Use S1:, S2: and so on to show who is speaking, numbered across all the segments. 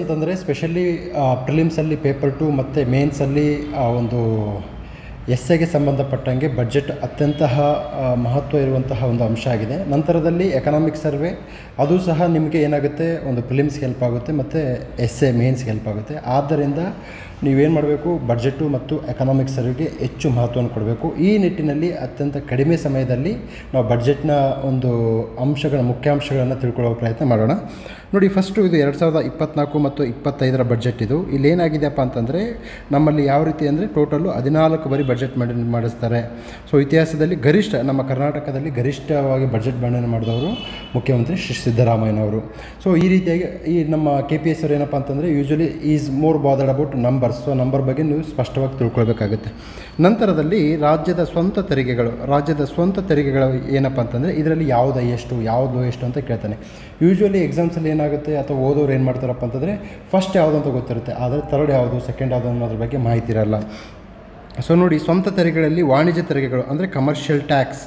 S1: ಅಂತಂದರೆ specially ಪ್ರಿಲಿಮ್ಸಲ್ಲಿ paper 2 ಮತ್ತು ಮೇನ್ಸಲ್ಲಿ ಒಂದು ಎಸ್ಸೆಗೆ ಸಂಬಂಧಪಟ್ಟಂಗೆ ಬಡ್ಜೆಟ್ ಅತ್ಯಂತ ಮಹತ್ವ ಇರುವಂತಹ ಒಂದು ಅಂಶ ಆಗಿದೆ. ನಂತರದಲ್ಲಿ ಎಕನಾಮಿಕ್ ಸರ್ವೆ ಅದು ಸಹ ನಿಮಗೆ ಏನಾಗುತ್ತೆ, ಒಂದು ಪ್ರಿಲಿಮ್ಸ್ಗೆ ಹೆಲ್ಪ್ ಆಗುತ್ತೆ ಮತ್ತು ಎಸ್ಸೆ ಮೇನ್ಸ್ಗೆ ಹೆಲ್ಪ್ ಆಗುತ್ತೆ. ಆದ್ದರಿಂದ ನೀವೇನು ಮಾಡಬೇಕು, ಬಡ್ಜೆಟು ಮತ್ತು ಎಕನಾಮಿಕ್ ಸರ್ವೆಗೆ ಹೆಚ್ಚು ಮಹತ್ವವನ್ನು ಕೊಡಬೇಕು. ಈ ನಿಟ್ಟಿನಲ್ಲಿ ಅತ್ಯಂತ ಕಡಿಮೆ ಸಮಯದಲ್ಲಿ ನಾವು ಬಡ್ಜೆಟ್ನ ಒಂದು ಮುಖ್ಯಾಂಶಗಳನ್ನು ತಿಳ್ಕೊಳ್ಳೋ ಪ್ರಯತ್ನ ಮಾಡೋಣ. ನೋಡಿ, ಫಸ್ಟು ಇದು 2024 ಮತ್ತು 25ರ ಬಡ್ಜೆಟ್. ಇದು ಇಲ್ಲೇನಾಗಿದೆಯಪ್ಪ ಅಂತಂದರೆ, ನಮ್ಮಲ್ಲಿ ಯಾವ ರೀತಿ ಅಂದರೆ ಟೋಟಲ್ಲು 14 ಬಾರಿ ಬಡ್ಜೆಟ್ ಮಾಡಿಸ್ತಾರೆ. ಸೊ ಇತಿಹಾಸದಲ್ಲಿ ಗರಿಷ್ಠ, ನಮ್ಮ ಕರ್ನಾಟಕದಲ್ಲಿ ಗರಿಷ್ಠವಾಗಿ ಬಡ್ಜೆಟ್ ಮಂಡನೆ ಮಾಡಿದವರು ಮುಖ್ಯಮಂತ್ರಿ ಶ್ರೀ ಸಿದ್ದರಾಮಯ್ಯನವರು. ಸೊ ಈ ರೀತಿಯಾಗಿ ಈ ನಮ್ಮ KPS ಅವರು ಏನಪ್ಪ ಅಂತಂದರೆ usually is more bothered about numbers. So number ಬಗ್ಗೆ ನೀವು ಸ್ಪಷ್ಟವಾಗಿ ತಿಳ್ಕೊಳ್ಬೇಕಾಗುತ್ತೆ. ನಂತರದಲ್ಲಿ ರಾಜ್ಯದ ಸ್ವಂತ ತೆರಿಗೆಗಳು ಏನಪ್ಪ ಅಂತಂದರೆ ಇದರಲ್ಲಿ ಯಾವುದು ಎಷ್ಟು ಅಂತ ಕೇಳ್ತಾನೆ. ಯೂಶ್ವಲಿ ಎಕ್ಸಾಮ್ಸಲ್ಲಿ ಏನಾಗುತ್ತೆ ಅಥವಾ ಓದೋರು ಏನು ಮಾಡ್ತಾರಪ್ಪ ಅಂತಂದರೆ ಫಸ್ಟ್ ಯಾವುದು ಅಂತ ಗೊತ್ತಿರುತ್ತೆ, ಆದರೆ ಥರ್ಡ್ ಯಾವುದು ಸೆಕೆಂಡ್ ಯಾವುದು ಅನ್ನೋದ್ರ ಬಗ್ಗೆ ಮಾಹಿತಿ ಇರಲ್ಲ. ಸೊ ನೋಡಿ, ಸ್ವಂತ ತೆರಿಗೆಗಳಲ್ಲಿ ವಾಣಿಜ್ಯ ತೆರಿಗೆಗಳು ಅಂದರೆ ಕಮರ್ಷಿಯಲ್ ಟ್ಯಾಕ್ಸ್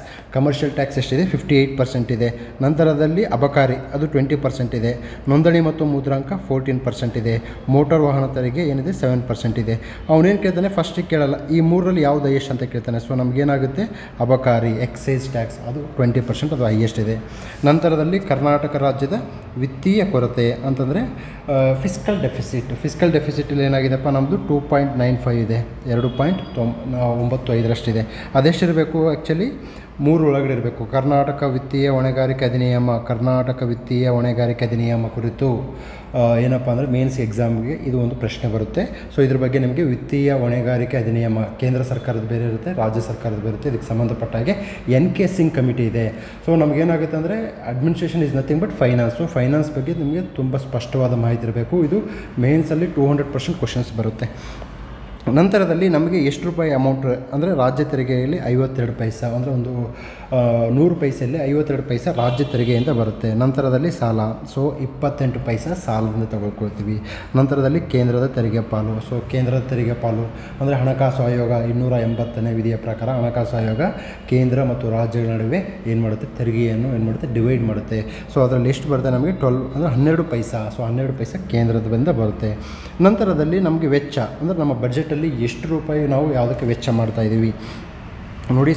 S1: ಎಷ್ಟಿದೆ, 58% ಇದೆ. ನಂತರದಲ್ಲಿ ಅಬಕಾರಿ ಅದು 20% ಇದೆ. ನೋಂದಣಿ ಮತ್ತು ಮುದ್ರಾಂಕ 14% ಇದೆ. ಮೋಟಾರ್ ವಾಹನ ತೆರಿಗೆ ಏನಿದೆ 7% ಇದೆ. ಅವನೇನು ಕೇಳ್ತಾನೆ, ಫಸ್ಟಿಗೆ ಕೇಳಲ್ಲ, ಈ ಮೂರರಲ್ಲಿ ಯಾವುದು ಹೈಯೆಸ್ಟ್ ಅಂತ ಕೇಳ್ತಾನೆ. ಸೊ ನಮಗೇನಾಗುತ್ತೆ, ಅಬಕಾರಿ ಎಕ್ಸೈಸ್ ಟ್ಯಾಕ್ಸ್ ಅದು 20%, ಅದು ಹೈಯೆಸ್ಟ್ ಇದೆ. ನಂತರದಲ್ಲಿ ಕರ್ನಾಟಕ ರಾಜ್ಯದ ವಿತ್ತೀಯ ಕೊರತೆ ಅಂತಂದರೆ ಫಿಸ್ಕಲ್ ಡೆಫಿಸಿಟಲ್ಲಿ ಏನಾಗಿದೆಪ್ಪ, ನಮ್ಮದು 2.95 ಇದೆ, 2.95ರಷ್ಟಿದೆ. ಅದೆಷ್ಟಿರಬೇಕು, ಆ್ಯಕ್ಚುಲಿ 3 ಒಳಗಡೆ ಇರಬೇಕು. ಕರ್ನಾಟಕ ವಿತ್ತೀಯ ಹೊಣೆಗಾರಿಕೆ ಅಧಿನಿಯಮ ಕುರಿತು ಏನಪ್ಪ ಅಂದರೆ ಮೇನ್ಸ್ ಎಕ್ಸಾಮ್ಗೆ ಇದು ಒಂದು ಪ್ರಶ್ನೆ ಬರುತ್ತೆ. ಸೊ ಇದ್ರ ಬಗ್ಗೆ ನಿಮಗೆ ವಿತ್ತೀಯ ಹೊಣೆಗಾರಿಕೆ ಅಧಿನಿಯಮ ಕೇಂದ್ರ ಸರ್ಕಾರದ ಬೇರೆ ಇರುತ್ತೆ, ರಾಜ್ಯ ಸರ್ಕಾರದ ಬೇರೆ ಇರುತ್ತೆ. ಇದಕ್ಕೆ ಸಂಬಂಧಪಟ್ಟ ಹಾಗೆ NK ಸಿಂಗ್ ಕಮಿಟಿ ಇದೆ. ಸೊ ನಮಗೇನಾಗುತ್ತೆ ಅಂದರೆ administration is nothing but finance. So finance ಬಗ್ಗೆ ನಿಮಗೆ ತುಂಬ ಸ್ಪಷ್ಟವಾದ ಮಾಹಿತಿ ಇರಬೇಕು. ಇದು ಮೇನ್ಸಲ್ಲಿ 200% ಕ್ವಶನ್ಸ್ ಬರುತ್ತೆ. ನಂತರದಲ್ಲಿ ನಮಗೆ ಎಷ್ಟು ರೂಪಾಯಿ ಅಮೌಂಟ್ ಅಂದರೆ ರಾಜ್ಯ ತೆರಿಗೆಯಲ್ಲಿ 52 ಪೈಸೆ, ಅಂದರೆ ಒಂದು 100 ಪೈಸೆಯಲ್ಲಿ 52 ಪೈಸೆ ರಾಜ್ಯ ತೆರಿಗೆಯಿಂದ ಬರುತ್ತೆ. ನಂತರದಲ್ಲಿ ಸಾಲ, ಸೊ 28 ಪೈಸೆ ಸಾಲದಿಂದ ತಗೊಳ್ಕೊಳ್ತೀವಿ. ನಂತರದಲ್ಲಿ ಕೇಂದ್ರದ ತೆರಿಗೆ ಪಾಲು. ಸೊ ಕೇಂದ್ರದ ತೆರಿಗೆ ಪಾಲು ಅಂದರೆ ಹಣಕಾಸು ಆಯೋಗ 280ನೇ ವಿಧಿಯ ಪ್ರಕಾರ ಹಣಕಾಸು ಆಯೋಗ ಕೇಂದ್ರ ಮತ್ತು ರಾಜ್ಯಗಳ ನಡುವೆ ಏನು ಮಾಡುತ್ತೆ, ತೆರಿಗೆಯನ್ನು ಏನು ಮಾಡುತ್ತೆ, ಡಿವೈಡ್ ಮಾಡುತ್ತೆ. ಸೊ ಅದರಲ್ಲಿ ಎಷ್ಟು ಬರುತ್ತೆ ನಮಗೆ 12 ಅಂದರೆ 12 ಪೈಸೆ. ಸೊ 12 ಪೈಸೆ ಕೇಂದ್ರದಿಂದ ಬರುತ್ತೆ. ನಂತರದಲ್ಲಿ ನಮಗೆ ವೆಚ್ಚ ಅಂದರೆ ನಮ್ಮ ಬಡ್ಜೆಟ್ ಎಷ್ಟು ರೂಪಾಯಿ ನಾವು ಯಾವುದಕ್ಕೆ ವೆಚ್ಚ ಮಾಡ್ತಾ ಇದ್ದೀವಿ ನೋಡಿ.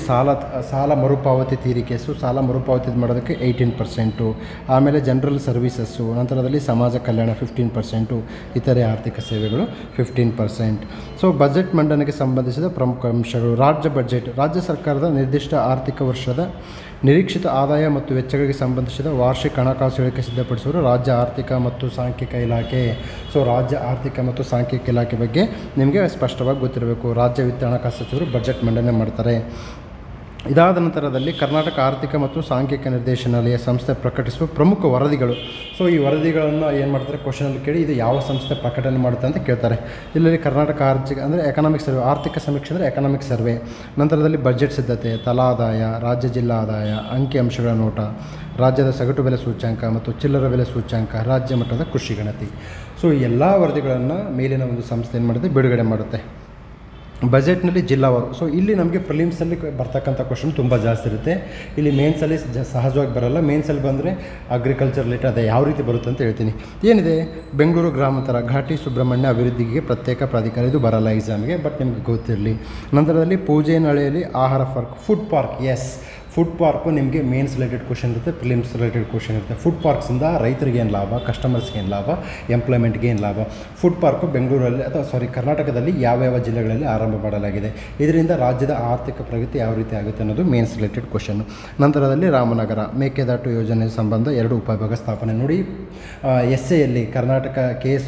S1: ಸಾಲ ಮರುಪಾವತಿ ತೀರಿಕೆ. ಸೊ ಸಾಲ ಮರುಪಾವತಿ ಮಾಡೋದಕ್ಕೆ 18%. ಆಮೇಲೆ ಜನರಲ್ ಸರ್ವೀಸಸ್ಸು, ನಂತರದಲ್ಲಿ ಸಮಾಜ ಕಲ್ಯಾಣ 15%, ಇತರೆ ಆರ್ಥಿಕ ಸೇವೆಗಳು 15%. ಸೊ ಬಜೆಟ್ ಮಂಡನೆಗೆ ಸಂಬಂಧಿಸಿದ ಪ್ರಮುಖ ಅಂಶಗಳು. ರಾಜ್ಯ ಸರ್ಕಾರದ ನಿರ್ದಿಷ್ಟ ಆರ್ಥಿಕ ವರ್ಷದ ನಿರೀಕ್ಷಿತ ಆದಾಯ ಮತ್ತು ವೆಚ್ಚಗಳಿಗೆ ಸಂಬಂಧಿಸಿದ ವಾರ್ಷಿಕ ಹಣಕಾಸು ಹೇಳಿಕೆ ಸಿದ್ಧಪಡಿಸುವರು ರಾಜ್ಯ ಆರ್ಥಿಕ ಮತ್ತು ಸಾಂಖ್ಯಿಕ ಇಲಾಖೆ. ಸೊ ರಾಜ್ಯ ಆರ್ಥಿಕ ಮತ್ತು ಸಾಂಖ್ಯಿಕ ಇಲಾಖೆ ಬಗ್ಗೆ ನಿಮಗೆ ಸ್ಪಷ್ಟವಾಗಿ ಗೊತ್ತಿರಬೇಕು. ರಾಜ್ಯ ವಿತ್ತ ಹಣಕಾಸು ಸಚಿವರು ಬಜೆಟ್ ಮಂಡನೆ ಮಾಡ್ತಾರೆ. ಇದಾದ ನಂತರದಲ್ಲಿ ಕರ್ನಾಟಕ ಆರ್ಥಿಕ ಮತ್ತು ಸಾಂಖ್ಯಿಕ ನಿರ್ದೇಶನಾಲಯ ಸಂಸ್ಥೆ ಪ್ರಕಟಿಸುವ ಪ್ರಮುಖ ವರದಿಗಳು. ಸೊ ಈ ವರದಿಗಳನ್ನು ಏನು ಮಾಡ್ತಾರೆ, ಕ್ವಶನಲ್ಲಿ ಕೇಳಿ ಇದು ಯಾವ ಸಂಸ್ಥೆ ಪ್ರಕಟಣೆ ಮಾಡುತ್ತೆ ಅಂತ ಕೇಳ್ತಾರೆ. ಇಲ್ಲಿ ಕರ್ನಾಟಕ ಆರ್ಥಿಕ ಅಂದರೆ ಎಕನಾಮಿಕ್ ಸರ್ವೆ, ಆರ್ಥಿಕ ಸಮೀಕ್ಷೆ ಅಂದರೆ ಎಕನಾಮಿಕ್ ಸರ್ವೆ. ನಂತರದಲ್ಲಿ ಬಜೆಟ್ ಸಿದ್ಧತೆ, ತಲಾದಾಯ, ರಾಜ್ಯ ಜಿಲ್ಲಾ ಆದಾಯ, ಅಂಕಿ ಅಂಶಗಳ ನೋಟ, ರಾಜ್ಯದ ಸಗಟು ಬೆಲೆ ಸೂಚ್ಯಂಕ ಮತ್ತು ಚಿಲ್ಲರೆ ಬೆಲೆ ಸೂಚ್ಯಂಕ, ರಾಜ್ಯ ಮಟ್ಟದ ಕೃಷಿ ಗಣತಿ. ಸೊ ಈ ಎಲ್ಲ ವರದಿಗಳನ್ನು ಮೇಲಿನ ಒಂದು ಸಂಸ್ಥೆ ಏನು ಮಾಡುತ್ತೆ, ಬಿಡುಗಡೆ ಮಾಡುತ್ತೆ. ಬಜೆಟ್ನಲ್ಲಿ ಜಿಲ್ಲಾವಾರು. ಸೊ ಇಲ್ಲಿ ನಮಗೆ ಪ್ರಿಲಿಮ್ಸಲ್ಲಿ ಬರ್ತಕ್ಕಂಥ ಕ್ವಶನ್ ತುಂಬ ಜಾಸ್ತಿ ಇರುತ್ತೆ. ಇಲ್ಲಿ ಮೇನ್ಸಲ್ಲಿ ಸಹಜವಾಗಿ ಬರೋಲ್ಲ. ಮೇನ್ಸಲ್ಲಿ ಬಂದರೆ ಅಗ್ರಿಕಲ್ಚರ್ ರಿಲೇಟೆಡ್ ಅದೇ ಯಾವ ರೀತಿ ಬರುತ್ತೆ ಅಂತ ಹೇಳ್ತೀನಿ. ಏನಿದೆ, ಬೆಂಗಳೂರು ಗ್ರಾಮಾಂತರ ಘಾಟಿ ಸುಬ್ರಹ್ಮಣ್ಯ ಅಭಿವೃದ್ಧಿಗೆ ಪ್ರತ್ಯೇಕ ಪ್ರಾಧಿಕಾರ, ಇದು ಬರಲ್ಲ ಎಕ್ಸಾಮ್ಗೆ, ಬಟ್ ನಿಮಗೆ ಗೊತ್ತಿರಲಿ. ನಂತರದಲ್ಲಿ ಪೂಜೆನಹಳ್ಳಿಯಲ್ಲಿ ಆಹಾರ park, food park. Yes, food park ನಿಮಗೆ ಮೇನ್ಸ್ ರಿಲೇಟೆಡ್ ಕ್ವಶನ್ ಇರುತ್ತೆ, ಪ್ರಿಲಿಮ್ಸ್ ರಿಲೇಟೆಡ್ ಕ್ವಶನ್ ಇರುತ್ತೆ. ಫುಡ್ ಪಾರ್ಕ್ಸಿಂದ ರೈತರಿಗೆ ಏನು ಲಾಭ, ಕಸ್ಟಮರ್ಸ್ಗೆ ಏನು ಲಾಭ, ಎಂಪ್ಲಾಯ್ಮೆಂಟ್ಗೆ ಏನು ಲಾಭ. ಫುಡ್ ಪಾರ್ಕು ಬೆಂಗಳೂರಲ್ಲಿ ಕರ್ನಾಟಕದಲ್ಲಿ ಯಾವ್ಯಾವ ಜಿಲ್ಲೆಗಳಲ್ಲಿ ಆರಂಭ ಮಾಡಲಾಗಿದೆ, ಇದರಿಂದ ರಾಜ್ಯದ ಆರ್ಥಿಕ ಪ್ರಗತಿ ಯಾವ ರೀತಿ ಆಗುತ್ತೆ ಅನ್ನೋದು ಮೇನ್ಸ್ ರಿಲೇಟೆಡ್ ಕ್ವಶನ್ನು. ನಂತರದಲ್ಲಿ ರಾಮನಗರ ಮೇಕೆದಾಟು ಯೋಜನೆ ಸಂಬಂಧ 2 ಉಪವಿಭಾಗ ಸ್ಥಾಪನೆ. ನೋಡಿ, ಎಸ್ಸೆಯಲ್ಲಿ ಕರ್ನಾಟಕ KS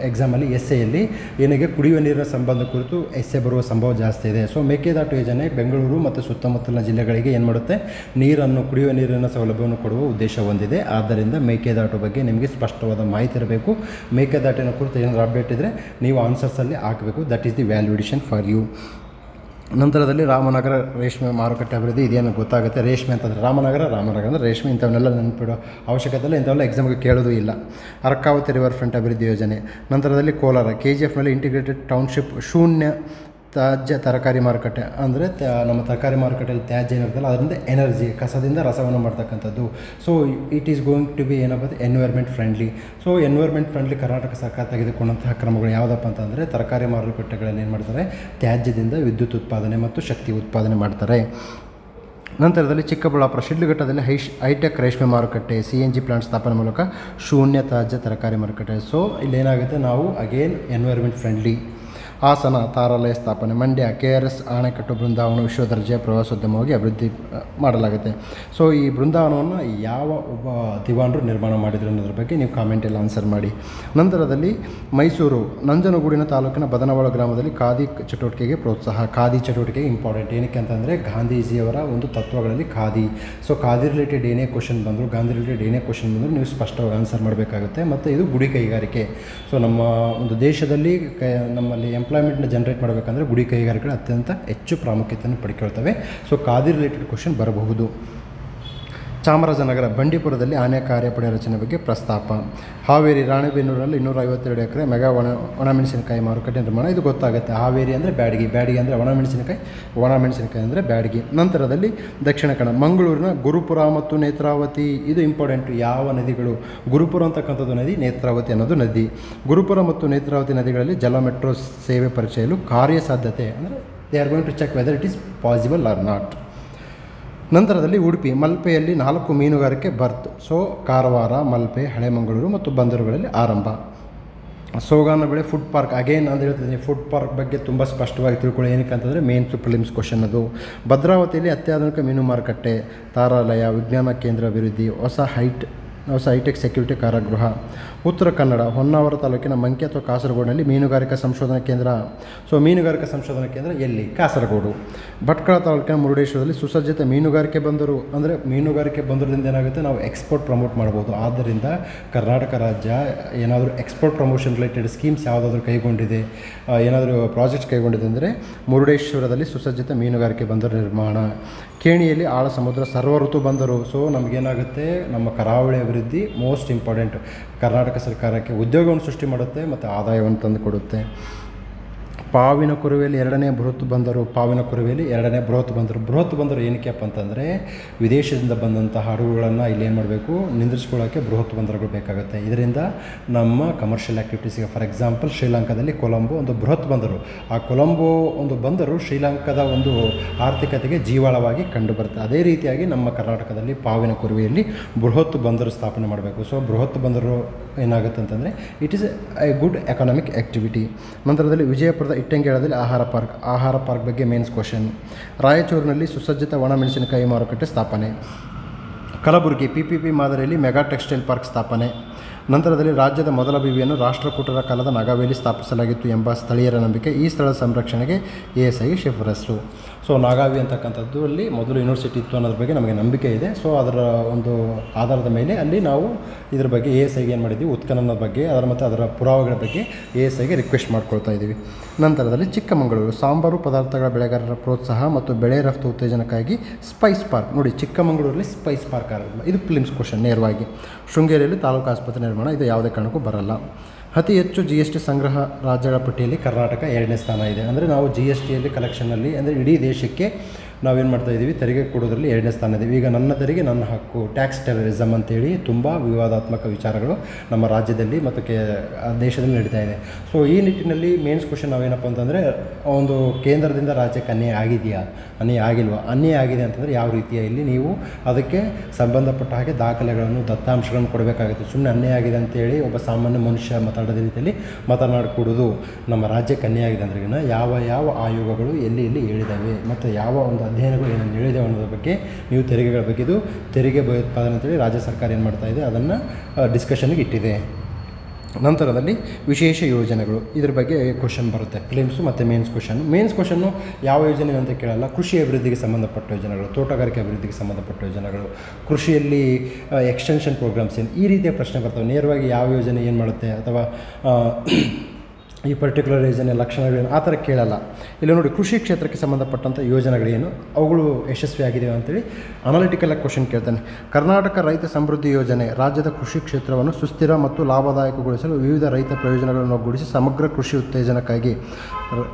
S1: ಎಕ್ಸಾಮಲ್ಲಿ ಎಸ್ಸೆಯಲ್ಲಿ ಏನಿಗೆ ಕುಡಿಯುವ ನೀರಿನ ಸಂಬಂಧ ಕುರಿತು ಎಸ್ಸೆ ಬರುವ ಸಂಭವ ಜಾಸ್ತಿ ಇದೆ. ಸೊ ಮೇಕೆದಾಟು ಯೋಜನೆ ಬೆಂಗಳೂರು ಮತ್ತು ಸುತ್ತಮುತ್ತಲಿನ ಜಿಲ್ಲೆಗಳಿಗೆ ಏನು ಮಾಡುತ್ತೆ, ಕುಡಿಯುವ ನೀರಿನ ಸೌಲಭ್ಯವನ್ನು ಕೊಡುವ ಉದ್ದೇಶ ಹೊಂದಿದೆ. ಆದ್ದರಿಂದ ಮೇಕೆದಾಟು ಬಗ್ಗೆ ನಿಮಗೆ ಸ್ಪಷ್ಟವಾದ ಮಾಹಿತಿ ಇರಬೇಕು. ಮೇಕೆದಾಟಿನ ಕುರಿತು ಏನಾದರೂ ಅಪ್ಡೇಟ್ ಇದ್ದರೆ ನೀವು ಆನ್ಸರ್ಸಲ್ಲಿ ಹಾಕಬೇಕು. That is the validation for you. ನಂತರದಲ್ಲಿ ರಾಮನಗರ ರೇಷ್ಮೆ ಮಾರುಕಟ್ಟೆ ಅಭಿವೃದ್ಧಿ. ಇದೇನು ಗೊತ್ತಾಗುತ್ತೆ, ರೇಷ್ಮೆ ಅಂತಂದರೆ ರಾಮನಗರ ಅಂದರೆ ರೇಷ್ಮೆ. ಇಂಥವನ್ನೆಲ್ಲ ನೆನಪಿಡೋ ಅವಶ್ಯಕತೆ ಇಲ್ಲ, ಇಂಥವೆಲ್ಲ ಎಕ್ಸಾಮ್ಗೆ ಕೇಳೋದು ಇಲ್ಲ. ಅರ್ಕಾವತಿ ರಿವರ್ ಫ್ರಂಟ್ ಅಭಿವೃದ್ಧಿ ಯೋಜನೆ. ನಂತರದಲ್ಲಿ ಕೋಲಾರ KGFನಲ್ಲಿ ಇಂಟಿಗ್ರೇಟೆಡ್ ಟೌನ್ಶಿಪ್ ಶೂನ್ಯ ತ್ಯಾಜ್ಯ ತರಕಾರಿ ಮಾರುಕಟ್ಟೆ ಅಂದರೆ ನಮ್ಮ ತರಕಾರಿ ಮಾರುಕಟ್ಟೆಯಲ್ಲಿ ತ್ಯಾಜ್ಯ ಏನಿರುತ್ತಲ್ಲ ಅದರಿಂದ ಎನರ್ಜಿ ಕಸದಿಂದ ರಸವನ್ನು ಮಾಡ್ತಕ್ಕಂಥದ್ದು. So it is going to be ಏನಪ್ಪ environment friendly. So environment friendly Karnataka ಸರ್ಕಾರ ತೆಗೆದುಕೊಂಡಂತಹ ಕ್ರಮಗಳು ಯಾವುದಪ್ಪ ಅಂತಂದರೆ ತರಕಾರಿ ಮಾರುಕಟ್ಟೆಗಳಲ್ಲಿ ಏನು ಮಾಡ್ತಾರೆ, ತ್ಯಾಜ್ಯದಿಂದ ವಿದ್ಯುತ್ ಉತ್ಪಾದನೆ ಮತ್ತು ಶಕ್ತಿ ಉತ್ಪಾದನೆ ಮಾಡ್ತಾರೆ. ನಂತರದಲ್ಲಿ ಚಿಕ್ಕಬಳ್ಳಾಪುರ ಶಿಡ್ಲಘಟ್ಟದಲ್ಲಿ ಹೈಟೆಕ್ ರೇಷ್ಮೆ ಮಾರುಕಟ್ಟೆ, CNG ಪ್ಲಾಂಟ್ ಸ್ಥಾಪನೆ ಮೂಲಕ ಶೂನ್ಯ ತ್ಯಾಜ್ಯ ತರಕಾರಿ ಮಾರುಕಟ್ಟೆ. ಸೊ ಇಲ್ಲೇನಾಗುತ್ತೆ, ನಾವು ಅಗೇನ್ ಎನ್ವೈರ್ಮೆಂಟ್ ಫ್ರೆಂಡ್ಲಿ. ಹಾಸನ ತಾರಾಲಯ ಸ್ಥಾಪನೆ. ಮಂಡ್ಯ KRS ಅಣೆಕಟ್ಟು ಬೃಂದಾವನ ವಿಶ್ವ ದರ್ಜೆಯ ಪ್ರವಾಸೋದ್ಯಮವಾಗಿ ಅಭಿವೃದ್ಧಿ ಮಾಡಲಾಗುತ್ತೆ. ಸೊ ಈ ಬೃಂದಾವನವನ್ನು ಯಾವ ಒಬ್ಬ ದಿವಾನರು ನಿರ್ಮಾಣ ಮಾಡಿದ್ರು ಅನ್ನೋದ್ರ ಬಗ್ಗೆ ನೀವು ಕಾಮೆಂಟಲ್ಲಿ ಆನ್ಸರ್ ಮಾಡಿ. ನಂತರದಲ್ಲಿ ಮೈಸೂರು ನಂಜನಗೂಡಿನ ತಾಲೂಕಿನ ಬದನವಾಳ ಗ್ರಾಮದಲ್ಲಿ ಖಾದಿ ಚಟುವಟಿಕೆಗೆ ಪ್ರೋತ್ಸಾಹ. ಖಾದಿ ಚಟುವಟಿಕೆ ಇಂಪಾರ್ಟೆಂಟ್ ಏನಕ್ಕೆ ಅಂತಂದರೆ ಗಾಂಧೀಜಿಯವರ ಒಂದು ತತ್ವಗಳಲ್ಲಿ ಖಾದಿ. ಸೊ ಖಾದಿ ರಿಲೇಟೆಡ್ ಏನೇ ಕ್ವಶನ್ ಬಂದರೂ, ಗಾಂಧಿ ರಿಲೇಟೆಡ್ ಏನೇ ಕ್ವಶನ್ ಬಂದರೂ ನೀವು ಸ್ಪಷ್ಟವಾಗಿ ಆನ್ಸರ್ ಮಾಡಬೇಕಾಗುತ್ತೆ. ಮತ್ತು ಇದು ಗುಡಿ ಕೈಗಾರಿಕೆ. ಸೊ ನಮ್ಮ ಒಂದು ದೇಶದಲ್ಲಿ ನಮ್ಮಲ್ಲಿ ಎಂಪ್ಲಾಯ್ಮೆಂಟ್ನ ಜನರೇಟ್ ಮಾಡಬೇಕಂದ್ರೆ ಗುಡಿ ಕೈಗಾರಿಕೆಗಳು ಅತ್ಯಂತ ಹೆಚ್ಚು ಪ್ರಾಮುಖ್ಯತೆಯನ್ನು ಪಡ್ಕೊಳ್ತವೆ. ಸೊ ಖಾದಿ ರಿಲೇಟೆಡ್ ಕ್ವಶನ್ ಬರಬಹುದು. ಚಾಮರಾಜನಗರ ಬಂಡೀಪುರದಲ್ಲಿ ಆನೆ ಕಾರ್ಯಪಡೆ ರಚನೆ ಬಗ್ಗೆ ಪ್ರಸ್ತಾಪ. ಹಾವೇರಿ ರಾಣೆಬೆನ್ನೂರಲ್ಲಿ 252 ಎಕರೆ ಮೆಗಾ ಒಣಮೆಣಸಿನಕಾಯಿ ಮಾರುಕಟ್ಟೆ ನಿರ್ಮಾಣ. ಇದು ಗೊತ್ತಾಗುತ್ತೆ. ಹಾವೇರಿ ಅಂದರೆ ಬ್ಯಾಡಗಿ, ಬ್ಯಾಡಗಿ ಅಂದರೆ ಒಣಮೆಣಸಿನಕಾಯಿ ಅಂದರೆ ಬ್ಯಾಡಗಿ. ನಂತರದಲ್ಲಿ ದಕ್ಷಿಣ ಕನ್ನಡ ಮಂಗಳೂರಿನ ಗುರುಪುರ ಮತ್ತು ನೇತ್ರಾವತಿ. ಇದು ಇಂಪಾರ್ಟೆಂಟು. ಯಾವ ನದಿಗಳು? ಗುರುಪುರ ಅಂತಕ್ಕಂಥದ್ದು ನದಿ, ನೇತ್ರಾವತಿ ಅನ್ನೋದು ನದಿ. ಗುರುಪುರ ಮತ್ತು ನೇತ್ರಾವತಿ ನದಿಗಳಲ್ಲಿ ಜಲ ಮೆಟ್ರೋ ಸೇವೆ ಪರಿಚಯಲು ಕಾರ್ಯಸಾಧ್ಯತೆ ಅಂದರೆ they are going to check whether it is possible or not. ನಂತರದಲ್ಲಿ ಉಡುಪಿ ಮಲ್ಪೆಯಲ್ಲಿ 4 ಮೀನುಗಾರಿಕೆ ಬರ್ತ್. ಸೊ ಕಾರವಾರ, ಮಲ್ಪೆ, ಹಳೆಮಂಗಳೂರು ಮತ್ತು ಬಂದರುಗಳಲ್ಲಿ ಆರಂಭ. ಸೋಗಾನ ಬೆಳೆ ಫುಡ್ ಪಾರ್ಕ್. ಅಗೇನ್ ಅಂತ ಹೇಳ್ತಿದ್ದೀನಿ, ಫುಡ್ ಪಾರ್ಕ್ ಬಗ್ಗೆ ತುಂಬ ಸ್ಪಷ್ಟವಾಗಿ ತಿಳ್ಕೊಳ್ಳಿ. ಏನಕ್ಕೆ ಅಂತಂದರೆ ಮೇನ್ ಪ್ರಿಲಿಮ್ಸ್ ಕ್ವಶನ್ ಅದು. ಭದ್ರಾವತಿಯಲ್ಲಿ ಅತ್ಯಾಧುನಿಕ ಮೀನು ಮಾರುಕಟ್ಟೆ. ತಾರಾಲಯ ವಿಜ್ಞಾನ ಕೇಂದ್ರ ಅಭಿವೃದ್ಧಿ. ಹೊಸ ಹೈಟೆಕ್ ಸೆಕ್ಯೂರಿಟಿ ಕಾರಾಗೃಹ. ಉತ್ತರ ಕನ್ನಡ ಹೊನ್ನಾವರ ತಾಲೂಕಿನ ಮಂಕಿ ಅಥವಾ ಕಾಸರಗೋಡಿನಲ್ಲಿ ಮೀನುಗಾರಿಕಾ ಸಂಶೋಧನಾ ಕೇಂದ್ರ. ಸೊ ಮೀನುಗಾರಿಕಾ ಸಂಶೋಧನಾ ಕೇಂದ್ರ ಎಲ್ಲಿ? ಕಾಸರಗೋಡು. ಭಟ್ಕಳ ತಾಲೂಕಿನ ಮುರುಡೇಶ್ವರದಲ್ಲಿ ಸುಸಜ್ಜಿತ ಮೀನುಗಾರಿಕೆ ಬಂದರು. ಅಂದರೆ ಮೀನುಗಾರಿಕೆ ಬಂದರದಿಂದ ಏನಾಗುತ್ತೆ, ನಾವು ಎಕ್ಸ್ಪೋರ್ಟ್ ಪ್ರಮೋಟ್ ಮಾಡ್ಬೋದು. ಆದ್ದರಿಂದ ಕರ್ನಾಟಕ ರಾಜ್ಯ ಏನಾದರೂ ಎಕ್ಸ್ಪೋರ್ಟ್ ಪ್ರಮೋಷನ್ ರಿಲೇಟೆಡ್ ಸ್ಕೀಮ್ಸ್ ಯಾವುದಾದ್ರೂ ಕೈಗೊಂಡಿದೆ, ಏನಾದರೂ ಪ್ರಾಜೆಕ್ಟ್ಸ್ ಕೈಗೊಂಡಿದೆ ಅಂದರೆ ಮುರುಡೇಶ್ವರದಲ್ಲಿ ಸುಸಜ್ಜಿತ ಮೀನುಗಾರಿಕೆ ಬಂದರು ನಿರ್ಮಾಣ. ಕೇಣಿಯಲ್ಲಿ ಆಳ ಸಮುದ್ರ ಸರ್ವ ಋತು ಬಂದರು. ಸೊ ನಮಗೇನಾಗುತ್ತೆ, ನಮ್ಮ ಕರಾವಳಿ ಅಭಿವೃದ್ಧಿ ಮೋಸ್ಟ್ ಇಂಪಾರ್ಟೆಂಟ್. ಕರ್ನಾಟಕ ಸರ್ಕಾರಕ್ಕೆ ಉದ್ಯೋಗವನ್ನು ಸೃಷ್ಟಿ ಮಾಡುತ್ತೆ ಮತ್ತು ಆದಾಯವನ್ನು ತಂದು ಕೊಡುತ್ತೆ. ಪಾವಿನ ಕುರುವೆಯಲ್ಲಿ 2ನೇ ಬೃಹತ್ ಬಂದರು. ಪಾವಿನ ಕುರುವೆಯಲ್ಲಿ 2ನೇ ಬೃಹತ್ ಬಂದರು. ಬೃಹತ್ ಬಂದರು ಏನಕ್ಕೆಪ್ಪ ಅಂತಂದರೆ ವಿದೇಶದಿಂದ ಬಂದಂತಹ ಹಡಗುಗಳನ್ನು ಇಲ್ಲಿ ಏನು ಮಾಡಬೇಕು, ನಿಂದ್ರಿಸ್ಕೊಳ್ಳೋಕ್ಕೆ ಬೃಹತ್ ಬಂದರುಗಳು ಬೇಕಾಗುತ್ತೆ. ಇದರಿಂದ ನಮ್ಮ ಕಮರ್ಷಿಯಲ್ ಆ್ಯಕ್ಟಿವಿಟೀಸಿಗೆ, ಫಾರ್ ಎಕ್ಸಾಂಪಲ್ ಶ್ರೀಲಂಕಾದಲ್ಲಿ ಕೊಲಂಬೋ ಒಂದು ಬೃಹತ್ ಬಂದರು. ಆ ಕೊಲಂಬೋ ಒಂದು ಬಂದರು ಶ್ರೀಲಂಕಾದ ಒಂದು ಆರ್ಥಿಕತೆಗೆ ಜೀವಾಳವಾಗಿ ಕಂಡುಬರುತ್ತೆ. ಅದೇ ರೀತಿಯಾಗಿ ನಮ್ಮ ಕರ್ನಾಟಕದಲ್ಲಿ ಪಾವಿನ ಕುರುವೆಯಲ್ಲಿ ಬೃಹತ್ ಬಂದರು ಸ್ಥಾಪನೆ ಮಾಡಬೇಕು. ಸೊ ಬೃಹತ್ ಬಂದರು ಏನಾಗುತ್ತೆ ಅಂತಂದರೆ it is A good economic activity. ನಂತರದಲ್ಲಿ ವಿಜಯಪುರದ ಇಟ್ಟಂಗೇಳದಲ್ಲಿ ಆಹಾರ ಪಾರ್ಕ್ ಬಗ್ಗೆ ಮೇನ್ಸ್ ಕ್ವಶನ್. ರಾಯಚೂರಿನಲ್ಲಿ ಸುಸಜ್ಜಿತ ಒಣಮೆಣಸಿನಕಾಯಿ ಮಾರುಕಟ್ಟೆ ಸ್ಥಾಪನೆ. ಕಲಬುರಗಿ PPP ಮಾದರಿಯಲ್ಲಿ ಮೆಗಾ ಟೆಕ್ಸ್ಟೈಲ್ ಪಾರ್ಕ್ ಸ್ಥಾಪನೆ. ನಂತರದಲ್ಲಿ ರಾಜ್ಯದ ಮೊದಲ ವಿವಿಯನ್ನು ರಾಷ್ಟ್ರಕೂಟರ ಕಾಲದ ನಾಗಾವೇಲಿ ಸ್ಥಾಪಿಸಲಾಗಿತ್ತು ಎಂಬ ಸ್ಥಳೀಯರ ನಂಬಿಕೆ. ಈ ಸ್ಥಳದ ಸಂರಕ್ಷಣೆಗೆ ASIಗೆ ಶಿಫಾರಸು. ಸೊ ನಾಗಾವಿ ಅಂತಕ್ಕಂಥದ್ದು ಅಲ್ಲಿ ಮೊದಲು ಯೂನಿವರ್ಸಿಟಿ ಇತ್ತು ಅನ್ನೋದ್ರ ಬಗ್ಗೆ ನಮಗೆ ನಂಬಿಕೆ ಇದೆ. ಸೊ ಅದರ ಒಂದು ಆಧಾರದ ಮೇಲೆ ಅಲ್ಲಿ ನಾವು ಇದ್ರ ಬಗ್ಗೆ ASIಗೆ ಏನು ಮಾಡಿದ್ದೀವಿ, ಉತ್ಖನನದ ಬಗ್ಗೆ ಅದರ ಪುರಾವೆಗಳ ಬಗ್ಗೆ ASIಗೆ ರಿಕ್ವೆಸ್ಟ್ ಮಾಡ್ಕೊಳ್ತಾ ಇದ್ದೀವಿ. ನಂತರದಲ್ಲಿ ಚಿಕ್ಕಮಗಳೂರು ಸಾಂಬಾರು ಪದಾರ್ಥಗಳ ಬೆಳೆಗಾರರ ಪ್ರೋತ್ಸಾಹ ಮತ್ತು ಬೆಳೆ ರಫ್ತು ಉತ್ತೇಜನಕ್ಕಾಗಿ ಸ್ಪೈಸ್ ಪಾರ್ಕ್. ನೋಡಿ, ಚಿಕ್ಕಮಗಳೂರಲ್ಲಿ ಸ್ಪೈಸ್ ಪಾರ್ಕ್ ಆಗೋದಿಲ್ಲ. ಇದು ಪ್ರಿಲಿಮ್ಸ್ ಕ್ವಶನ್ ನೇರವಾಗಿ. ಶೃಂಗೇರಿಯಲ್ಲಿ ತಾಲೂಕು ಆಸ್ಪತ್ರೆ ನಿರ್ಮಾಣ. ಇದು ಯಾವುದೇ ಕಾರಣಕ್ಕೂ ಬರಲ್ಲ. ಅತಿ ಹೆಚ್ಚು GST ಸಂಗ್ರಹ ರಾಜ್ಯಗಳ ಪಟ್ಟಿಯಲ್ಲಿ ಕರ್ನಾಟಕ 2ನೇ ಸ್ಥಾನ ಇದೆ. ಅಂದರೆ ನಾವು GSTಯಲ್ಲಿ ಕಲೆಕ್ಷನಲ್ಲಿ ಅಂದರೆ ಇಡೀ ದೇಶಕ್ಕೆ ನಾವೇನು ಮಾಡ್ತಾಯಿದ್ದೀವಿ, ತೆರಿಗೆ ಕೊಡೋದ್ರಲ್ಲಿ 2ನೇ ಸ್ಥಾನ ಇದ್ದೀವಿ. ಈಗ ನನ್ನ ತೆರಿಗೆ ನನ್ನ ಹಕ್ಕು, ಟ್ಯಾಕ್ಸ್ ಟೆರರಿಸಮ್ ಅಂತೇಳಿ ತುಂಬ ವಿವಾದಾತ್ಮಕ ವಿಚಾರಗಳು ನಮ್ಮ ರಾಜ್ಯದಲ್ಲಿ ಮತ್ತು ದೇಶದಲ್ಲಿ ನಡೀತಾ ಇದೆ. ಸೊ ಈ ನಿಟ್ಟಿನಲ್ಲಿ ಮೇನ್ಸ್ ಕ್ವಶನ್ ನಾವೇನಪ್ಪ ಅಂತಂದರೆ, ಒಂದು ಕೇಂದ್ರದಿಂದ ರಾಜ್ಯಕ್ಕೆ ಅನ್ಯಾಯ ಆಗಿದೆಯಾ, ಅನ್ಯಾಯ ಆಗಿಲ್ವಾ, ಅನ್ಯಾಯ ಆಗಿದೆ ಅಂತಂದರೆ ಯಾವ ರೀತಿಯಲ್ಲಿ ನೀವು ಅದಕ್ಕೆ ಸಂಬಂಧಪಟ್ಟ ಹಾಗೆ ದಾಖಲೆಗಳನ್ನು, ದತ್ತಾಂಶಗಳನ್ನು ಕೊಡಬೇಕಾಗುತ್ತೆ. ಸುಮ್ಮನೆ ಅನ್ಯಾಯ ಆಗಿದೆ ಅಂತೇಳಿ ಒಬ್ಬ ಸಾಮಾನ್ಯ ಮನುಷ್ಯ ಮಾತಾಡೋದ ರೀತಿಯಲ್ಲಿ ಮಾತನಾಡಿಕೊಡೋದು. ನಮ್ಮ ರಾಜ್ಯಕ್ಕೆ ಅನ್ಯಾಯ ಆಗಿದೆ ಅಂದ್ರೆ ಯಾವ ಆಯೋಗಗಳು ಎಲ್ಲಿ ಹೇಳಿದ್ದಾವೆ ಮತ್ತು ಯಾವ ಒಂದು ಅಧ್ಯಯನಗಳು ಏನೇನು ಹೇಳಿದೆ ಅನ್ನೋದ್ರ ಬಗ್ಗೆ, ನೀವು ತೆರಿಗೆಗಳ ಬಗ್ಗೆ, ಇದು ತೆರಿಗೆ ಭಯೋತ್ಪಾದನೆ ಅಂತೇಳಿ ರಾಜ್ಯ ಸರ್ಕಾರ ಏನು ಮಾಡ್ತಾ ಇದೆ ಅದನ್ನು ಡಿಸ್ಕಷನ್ಗೆ ಇಟ್ಟಿದೆ. ನಂತರದಲ್ಲಿ ವಿಶೇಷ ಯೋಜನೆಗಳು, ಇದ್ರ ಬಗ್ಗೆ ಕ್ವಶನ್ ಬರುತ್ತೆ, ಪ್ರಿಲಿಮ್ಸು ಮತ್ತು ಮೇನ್ಸ್ ಕ್ವಶನ್ನು ಯಾವ ಯೋಜನೆ ಅಂತ ಕೇಳಲ್ಲ. ಕೃಷಿ ಅಭಿವೃದ್ಧಿಗೆ ಸಂಬಂಧಪಟ್ಟ ಯೋಜನೆಗಳು, ತೋಟಗಾರಿಕೆ ಅಭಿವೃದ್ಧಿಗೆ ಸಂಬಂಧಪಟ್ಟ ಯೋಜನೆಗಳು, ಕೃಷಿಯಲ್ಲಿ ಎಕ್ಸ್ಟೆನ್ಷನ್ ಪ್ರೋಗ್ರಾಮ್ಸ್ ಏನು, ಈ ರೀತಿಯ ಪ್ರಶ್ನೆ ಬರ್ತವೆ. ನೇರವಾಗಿ ಯಾವ ಯೋಜನೆ ಏನು ಮಾಡುತ್ತೆ ಅಥವಾ ಈ ಪರ್ಟಿಕ್ಯುಲರ್ ಯೋಜನೆ ಲಕ್ಷಣಗಳೇನು ಆ ಥರ ಕೇಳಲ್ಲ. ಇಲ್ಲಿ ನೋಡಿ ಕೃಷಿ ಕ್ಷೇತ್ರಕ್ಕೆ ಸಂಬಂಧಪಟ್ಟಂಥ ಯೋಜನೆಗಳೇನು, ಅವುಗಳು ಯಶಸ್ವಿಯಾಗಿವೆ ಅಂತೇಳಿ ಅನಾಲಿಟಿಕಲಾಗಿ ಕ್ವಶನ್ ಕೇಳ್ತಾನೆ. ಕರ್ನಾಟಕ ರೈತ ಸಮೃದ್ಧಿ ಯೋಜನೆ ರಾಜ್ಯದ ಕೃಷಿ ಕ್ಷೇತ್ರವನ್ನು ಸುಸ್ಥಿರ ಮತ್ತು ಲಾಭದಾಯಕಗೊಳಿಸಲು ವಿವಿಧ ರೈತ ಪ್ರಯೋಜನಗಳನ್ನು ಒಗ್ಗೂಡಿಸಿ ಸಮಗ್ರ ಕೃಷಿ ಉತ್ತೇಜನಕ್ಕಾಗಿ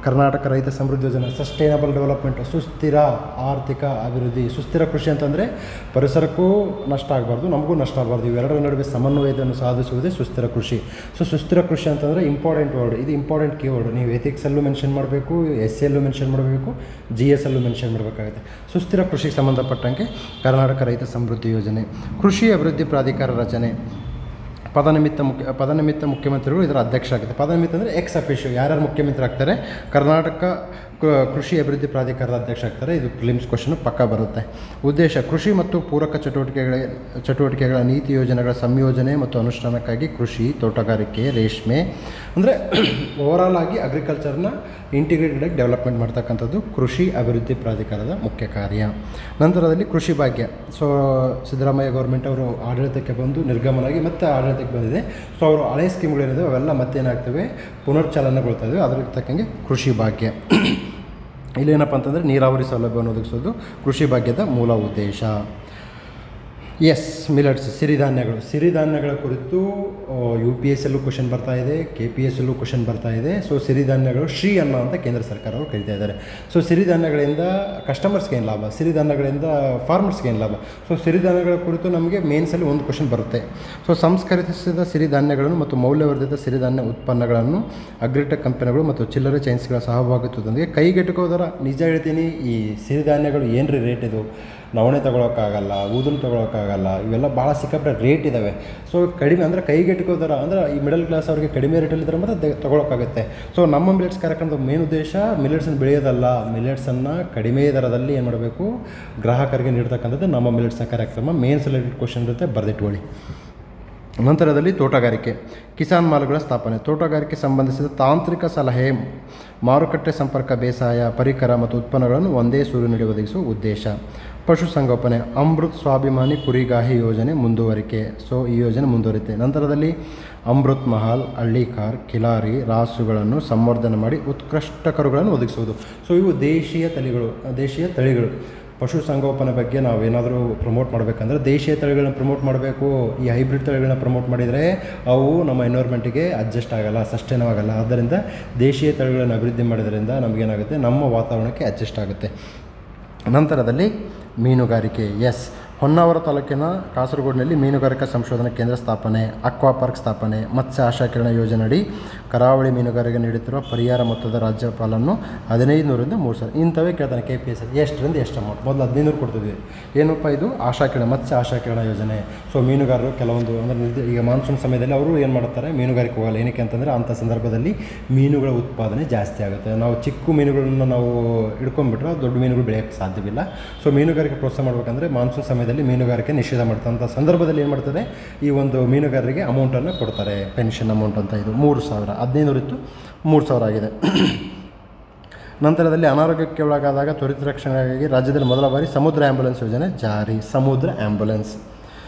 S1: ಕರ್ನಾಟಕ ರೈತ ಸಮೃದ್ಧಿ ಯೋಜನೆ ಸಸ್ಟೈನಬಲ್ ಡೆವಲಪ್ಮೆಂಟ್, ಸುಸ್ಥಿರ ಆರ್ಥಿಕ ಅಭಿವೃದ್ಧಿ. ಸುಸ್ಥಿರ ಕೃಷಿ ಅಂತಂದರೆ ಪರಿಸರಕ್ಕೂ ನಷ್ಟ ಆಗಬಾರ್ದು, ನಮಗೂ ನಷ್ಟ ಆಗಬಾರ್ದು, ಇವೆರಡರ ನಡುವೆ ಸಮನ್ವಯವನ್ನು ಸಾಧಿಸುವುದೇ ಸುಸ್ಥಿರ ಕೃಷಿ. ಸೊ ಸುಸ್ಥಿರ ಕೃಷಿ ಅಂತಂದರೆ ಇಂಪಾರ್ಟೆಂಟ್ ವರ್ಡ್, ಇದು ಇಂಪಾರ್ಟೆಂಟ್ ಕೀವರ್ಡ್. ನೀವು ಎಥಿಕ್ಸಲ್ಲೂ ಮೆನ್ಷನ್ ಮಾಡಬೇಕು, SCಯಲ್ಲೂ ಮೆನ್ಷನ್ ಮಾಡಬೇಕು, GSಲ್ಲೂ ಮೆನ್ಷನ್ ಮಾಡಬೇಕಾಗುತ್ತೆ. ಸುಸ್ಥಿರ ಕೃಷಿಗೆ ಸಂಬಂಧಪಟ್ಟಂಗೆ ಕರ್ನಾಟಕ ರೈತ ಸಮೃದ್ಧಿ ಯೋಜನೆ. ಕೃಷಿ ಅಭಿವೃದ್ಧಿ ಪ್ರಾಧಿಕಾರ ರಚನೆ. ಪದನಿಮಿತ್ತ ಮುಖ್ಯಮಂತ್ರಿಗಳು ಇದರ ಅಧ್ಯಕ್ಷರಾಗುತ್ತೆ. ಪದನಿಮಿತ್ತ ಅಂದರೆ ಎಕ್ಸ್ ಅಫಿಷಿಯೋ, ಯಾರ್ಯಾರು ಮುಖ್ಯಮಂತ್ರಿ ಆಗ್ತಾರೆ, ಕರ್ನಾಟಕ ಕೃಷಿ ಅಭಿವೃದ್ಧಿ ಪ್ರಾಧಿಕಾರದ ಅಧ್ಯಕ್ಷ ಆಗ್ತಾರೆ. ಇದು ಪ್ರಿಲಿಮ್ಸ್ ಕ್ವಶನ್ ಪಕ್ಕ ಬರುತ್ತೆ. ಉದ್ದೇಶ ಕೃಷಿ ಮತ್ತು ಪೂರಕ ಚಟುವಟಿಕೆಗಳ ನೀತಿ ಯೋಜನೆಗಳ ಸಂಯೋಜನೆ ಮತ್ತು ಅನುಷ್ಠಾನಕ್ಕಾಗಿ ಕೃಷಿ, ತೋಟಗಾರಿಕೆ, ರೇಷ್ಮೆ ಅಂದರೆ ಓವರಾಲ್ ಆಗಿ ಅಗ್ರಿಕಲ್ಚರ್ನ ಇಂಟಿಗ್ರೇಟೆಡ್ ಆಗಿ ಡೆವಲಪ್ಮೆಂಟ್ ಮಾಡ್ತಕ್ಕಂಥದ್ದು ಕೃಷಿ ಅಭಿವೃದ್ಧಿ ಪ್ರಾಧಿಕಾರದ ಮುಖ್ಯ ಕಾರ್ಯ. ನಂತರದಲ್ಲಿ ಕೃಷಿ ಭಾಗ್ಯ. ಸೊ ಸಿದ್ದರಾಮಯ್ಯ ಗೌರ್ಮೆಂಟ್ ಅವರು ಆಡಳಿತಕ್ಕೆ ಬಂದು ನಿರ್ಗಮನಾಗಿ ಮತ್ತೆ ಆಡಳಿತಕ್ಕೆ ಬಂದಿದೆ. ಸೊ ಅವರು ಹಳೆಯ ಸ್ಕೀಮ್ಗಳೇನಿದೆ ಅವೆಲ್ಲ ಮತ್ತೇನಾಗ್ತವೆ, ಪುನರ್ಚಾಲನೆಗೊಳ್ತಾ ಇದ್ದಾವೆ. ಅದಕ್ಕೆ ತಕ್ಕಂಗೆ ಕೃಷಿ ಭಾಗ್ಯ. ಇಲ್ಲೇನಪ್ಪ ಅಂತಂದರೆ ನೀರಾವರಿ ಸೌಲಭ್ಯವನ್ನು ಒದಗಿಸೋದು ಕೃಷಿ ಭಾಗ್ಯದ ಮೂಲ ಉದ್ದೇಶ. ಮಿಲೆಟ್ಸ್, ಸಿರಿಧಾನ್ಯಗಳ ಕುರಿತು UPSCಯಲ್ಲೂ ಕ್ವಶನ್ ಬರ್ತಾ ಇದೆ, KPSCಯಲ್ಲೂ ಕ್ವಶನ್ ಬರ್ತಾ ಇದೆ. ಸೊ ಸಿರಿಧಾನ್ಯಗಳು ಶ್ರೀ ಅನ್ನ ಅಂತ ಕೇಂದ್ರ ಸರ್ಕಾರ ಅವರು ಕರೀತಾ ಇದ್ದಾರೆ. ಸೊ ಸಿರಿಧಾನ್ಯಗಳಿಂದ ಕಸ್ಟಮರ್ಸ್ಗೆ ಏನು ಲಾಭ, ಸಿರಿಧಾನ್ಯಗಳಿಂದ ಫಾರ್ಮರ್ಸ್ಗೆ ಏನು ಲಾಭ. ಸೊ ಸಿರಿಧಾನ್ಯಗಳ ಕುರಿತು ನಮಗೆ ಮೇನ್ಸಲ್ಲಿ ಒಂದು ಕ್ವಶನ್ ಬರುತ್ತೆ. ಸೊ ಸಂಸ್ಕರಿಸಿದ ಸಿರಿಧಾನ್ಯಗಳನ್ನು ಮತ್ತು ಮೌಲ್ಯವರ್ಧಿತ ಸಿರಿಧಾನ್ಯ ಉತ್ಪನ್ನಗಳನ್ನು ಅಗ್ರಿಟೆಕ್ ಕಂಪನಿಗಳು ಮತ್ತು ಚಿಲ್ಲರೆ ಚೈನ್ಸ್ಗಳ ಸಹಭಾಗಿತ್ವದೊಂದಿಗೆ ಕೈಗೆಟುಕೋದರ. ನಿಜ ಹೇಳ್ತೀನಿ, ಈ ಸಿರಿಧಾನ್ಯಗಳು ಏನ್ರಿ ರೇಟ್ ಇದು, ನವಣೆ ತೊಗೊಳಕ್ಕಾಗಲ್ಲ, ಊದಲು ತೊಗೊಳಕ್ಕಾಗಲ್ಲ, ಇವೆಲ್ಲ ಭಾಳ ಸಿಕ್ಕಾಪಟ್ಟೆ ರೇಟ್ ಇದ್ದಾವೆ. ಸೊ ಕಡಿಮೆ ಅಂದರೆ ಕೈಗೆಟುಕೋದರ ಅಂದರೆ ಈ ಮಿಡಲ್ ಕ್ಲಾಸ್ ಅವರಿಗೆ ಕಡಿಮೆ ರೇಟಲ್ಲಿದ್ದರೆ ಮಾತ್ರ ತೊಗೊಳಕ್ಕಾಗುತ್ತೆ. ಸೊ ನಮ್ಮ ಮಿಲೆಟ್ಸ್ ಕಾರ್ಯಕ್ರಮದ ಮೇನ್ ಉದ್ದೇಶ ಮಿಲೆಟ್ಸನ್ನು ಬೆಳೆಯೋದಲ್ಲ, ಮಿಲೆಟ್ಸನ್ನು ಕಡಿಮೆ ದರದಲ್ಲಿ ಏನು ಮಾಡಬೇಕು, ಗ್ರಾಹಕರಿಗೆ ನೀಡ್ತಕ್ಕಂಥದ್ದು ನಮ್ಮ ಮಿಲೆಟ್ಸ್ ಕಾರ್ಯಕ್ರಮ. ಮೇನ್ ಸೆಲೆಕ್ಟೆಡ್ ಕ್ವಶನ್ ಇರುತ್ತೆ, ಬರೆದಿಟ್ಕೊಳ್ಳಿ. ನಂತರದಲ್ಲಿ ತೋಟಗಾರಿಕೆ, ಕಿಸಾನ್ ಮಾಲ್ಗಳ ಸ್ಥಾಪನೆ. ತೋಟಗಾರಿಕೆ ಸಂಬಂಧಿಸಿದ ತಾಂತ್ರಿಕ ಸಲಹೆ, ಮಾರುಕಟ್ಟೆ ಸಂಪರ್ಕ, ಬೇಸಾಯ ಪರಿಕರ ಮತ್ತು ಉತ್ಪನ್ನಗಳನ್ನು ಒಂದೇ ಸೂರಿನಡಿ ಒದಗಿಸುವ ಉದ್ದೇಶ. ಪಶುಸಂಗೋಪನೆ, ಅಮೃತ್ ಸ್ವಾಭಿಮಾನಿ ಕುರಿಗಾಹಿ ಯೋಜನೆ ಮುಂದುವರಿಕೆ. ಸೊ ಈ ಯೋಜನೆ ಮುಂದುವರಿತೆ. ನಂತರದಲ್ಲಿ ಅಮೃತ್ ಮಹಲ್, ಹಳ್ಳಿಕಾರ್, ಕಿಲಾರಿ ರಾಸುಗಳನ್ನು ಸಂವರ್ಧನೆ ಮಾಡಿ ಉತ್ಕೃಷ್ಟ ಕರುಗಳನ್ನು ಒದಗಿಸುವುದು. ಸೊ ಇವು ದೇಶೀಯ ತಳಿಗಳು. ಪಶುಸಂಗೋಪನೆ ಬಗ್ಗೆ ನಾವೇನಾದರೂ ಪ್ರಮೋಟ್ ಮಾಡಬೇಕಂದ್ರೆ ದೇಶೀಯ ತಳಿಗಳನ್ನ ಪ್ರಮೋಟ್ ಮಾಡಬೇಕು. ಈ ಹೈಬ್ರಿಡ್ ತಳಿಗಳನ್ನ ಪ್ರಮೋಟ್ ಮಾಡಿದರೆ ಅವು ನಮ್ಮ ಎನ್ವೈರ್ಮೆಂಟಿಗೆ ಅಡ್ಜಸ್ಟ್ ಆಗಲ್ಲ, ಸಸ್ಟೈನ್ ಆಗಲ್ಲ. ಆದ್ದರಿಂದ ದೇಶೀಯ ತಳಿಗಳನ್ನು ಅಭಿವೃದ್ಧಿ ಮಾಡೋದ್ರಿಂದ ನಮಗೇನಾಗುತ್ತೆ, ನಮ್ಮ ವಾತಾವರಣಕ್ಕೆ ಅಡ್ಜಸ್ಟ್ ಆಗುತ್ತೆ. ನಂತರದಲ್ಲಿ ಮೀನುಗಾರಿಕೆ. ಹೊನ್ನಾವರ ತಾಲೂಕಿನ ಕಾಸರಗೋಡಿನಲ್ಲಿ ಮೀನುಗಾರಿಕಾ ಸಂಶೋಧನಾ ಕೇಂದ್ರ ಸ್ಥಾಪನೆ, ಅಕ್ವಾ ಪಾರ್ಕ್ ಸ್ಥಾಪನೆ, ಮತ್ಸ್ಯ ಆಶಾಕಿರಣ ಯೋಜನೆಯಡಿ ಕರಾವಳಿ ಮೀನುಗಾರಿಕೆ ನೀಡುತ್ತಿರುವ ಪರಿಹಾರ ಮೊತ್ತದ ರಾಜ್ಯಪಾಲನ್ನು 1500ರಿಂದ 3000 ಇಂಥವೇ ಕೇಳ್ತಾನೆ KPSC. ಎಷ್ಟರಿಂದ ಎಷ್ಟು ಅಮೌಂಟ್? ಮೊದಲು 1500 ಕೊಡ್ತಿದ್ವಿ. ಏನಪ್ಪ ಇದು? ಮತ್ಸ್ಯ ಆಶಾಕಿರಣ ಯೋಜನೆ. ಸೊ ಮೀನುಗಾರರು ಕೆಲವೊಂದು ಅಂದರೆ ಈಗ ಮಾನ್ಸೂನ್ ಸಮಯದಲ್ಲಿ ಅವರು ಏನು ಮಾಡ್ತಾರೆ, ಮೀನುಗಾರಿಕೆ ಹೋಗಲ್ಲ. ಏನಕ್ಕೆ ಅಂತಂದರೆ ಅಂಥ ಸಂದರ್ಭದಲ್ಲಿ ಮೀನುಗಳ ಉತ್ಪಾದನೆ ಜಾಸ್ತಿ ಆಗುತ್ತೆ. ನಾವು ಚಿಕ್ಕ ಮೀನುಗಳನ್ನು ನಾವು ಹಿಡ್ಕೊಂಡ್ಬಿಟ್ರೆ ದೊಡ್ಡ ಮೀನುಗಳು ಬೆಳೆಯೋಕ್ಕೆ ಸಾಧ್ಯವಿಲ್ಲ. ಸೊ ಮೀನುಗಾರಿಕೆ ಪ್ರೋತ್ಸಾಹ ಮಾಡಬೇಕಂದ್ರೆ ಮಾನ್ಸೂನ್ ಸಮಯದಲ್ಲಿ ಮೀನುಗಾರಿಕೆ ನಿಷೇಧ ಮಾಡ್ತಂಥ ಸಂದರ್ಭದಲ್ಲಿ ಏನು ಮಾಡ್ತಾರೆ, ಈ ಒಂದು ಮೀನುಗಾರರಿಗೆ ಅಮೌಂಟನ್ನು ಕೊಡ್ತಾರೆ, ಪೆನ್ಷನ್ ಅಮೌಂಟ್ ಅಂತ. ಇದು 3000, 1500 ಇತ್ತು, 3000 ಆಗಿದೆ. ನಂತರದಲ್ಲಿ ಅನಾರೋಗ್ಯಕ್ಕೆ ಒಳಗಾದಾಗ ತ್ವರಿತ ರಕ್ಷಣೆಗಾಗಿ ರಾಜ್ಯದಲ್ಲಿ ಮೊದಲ ಬಾರಿ ಸಮುದ್ರ ಆ್ಯಂಬುಲೆನ್ಸ್ ಯೋಜನೆ ಜಾರಿ. ಸಮುದ್ರ ಆ್ಯಂಬುಲೆನ್ಸ್.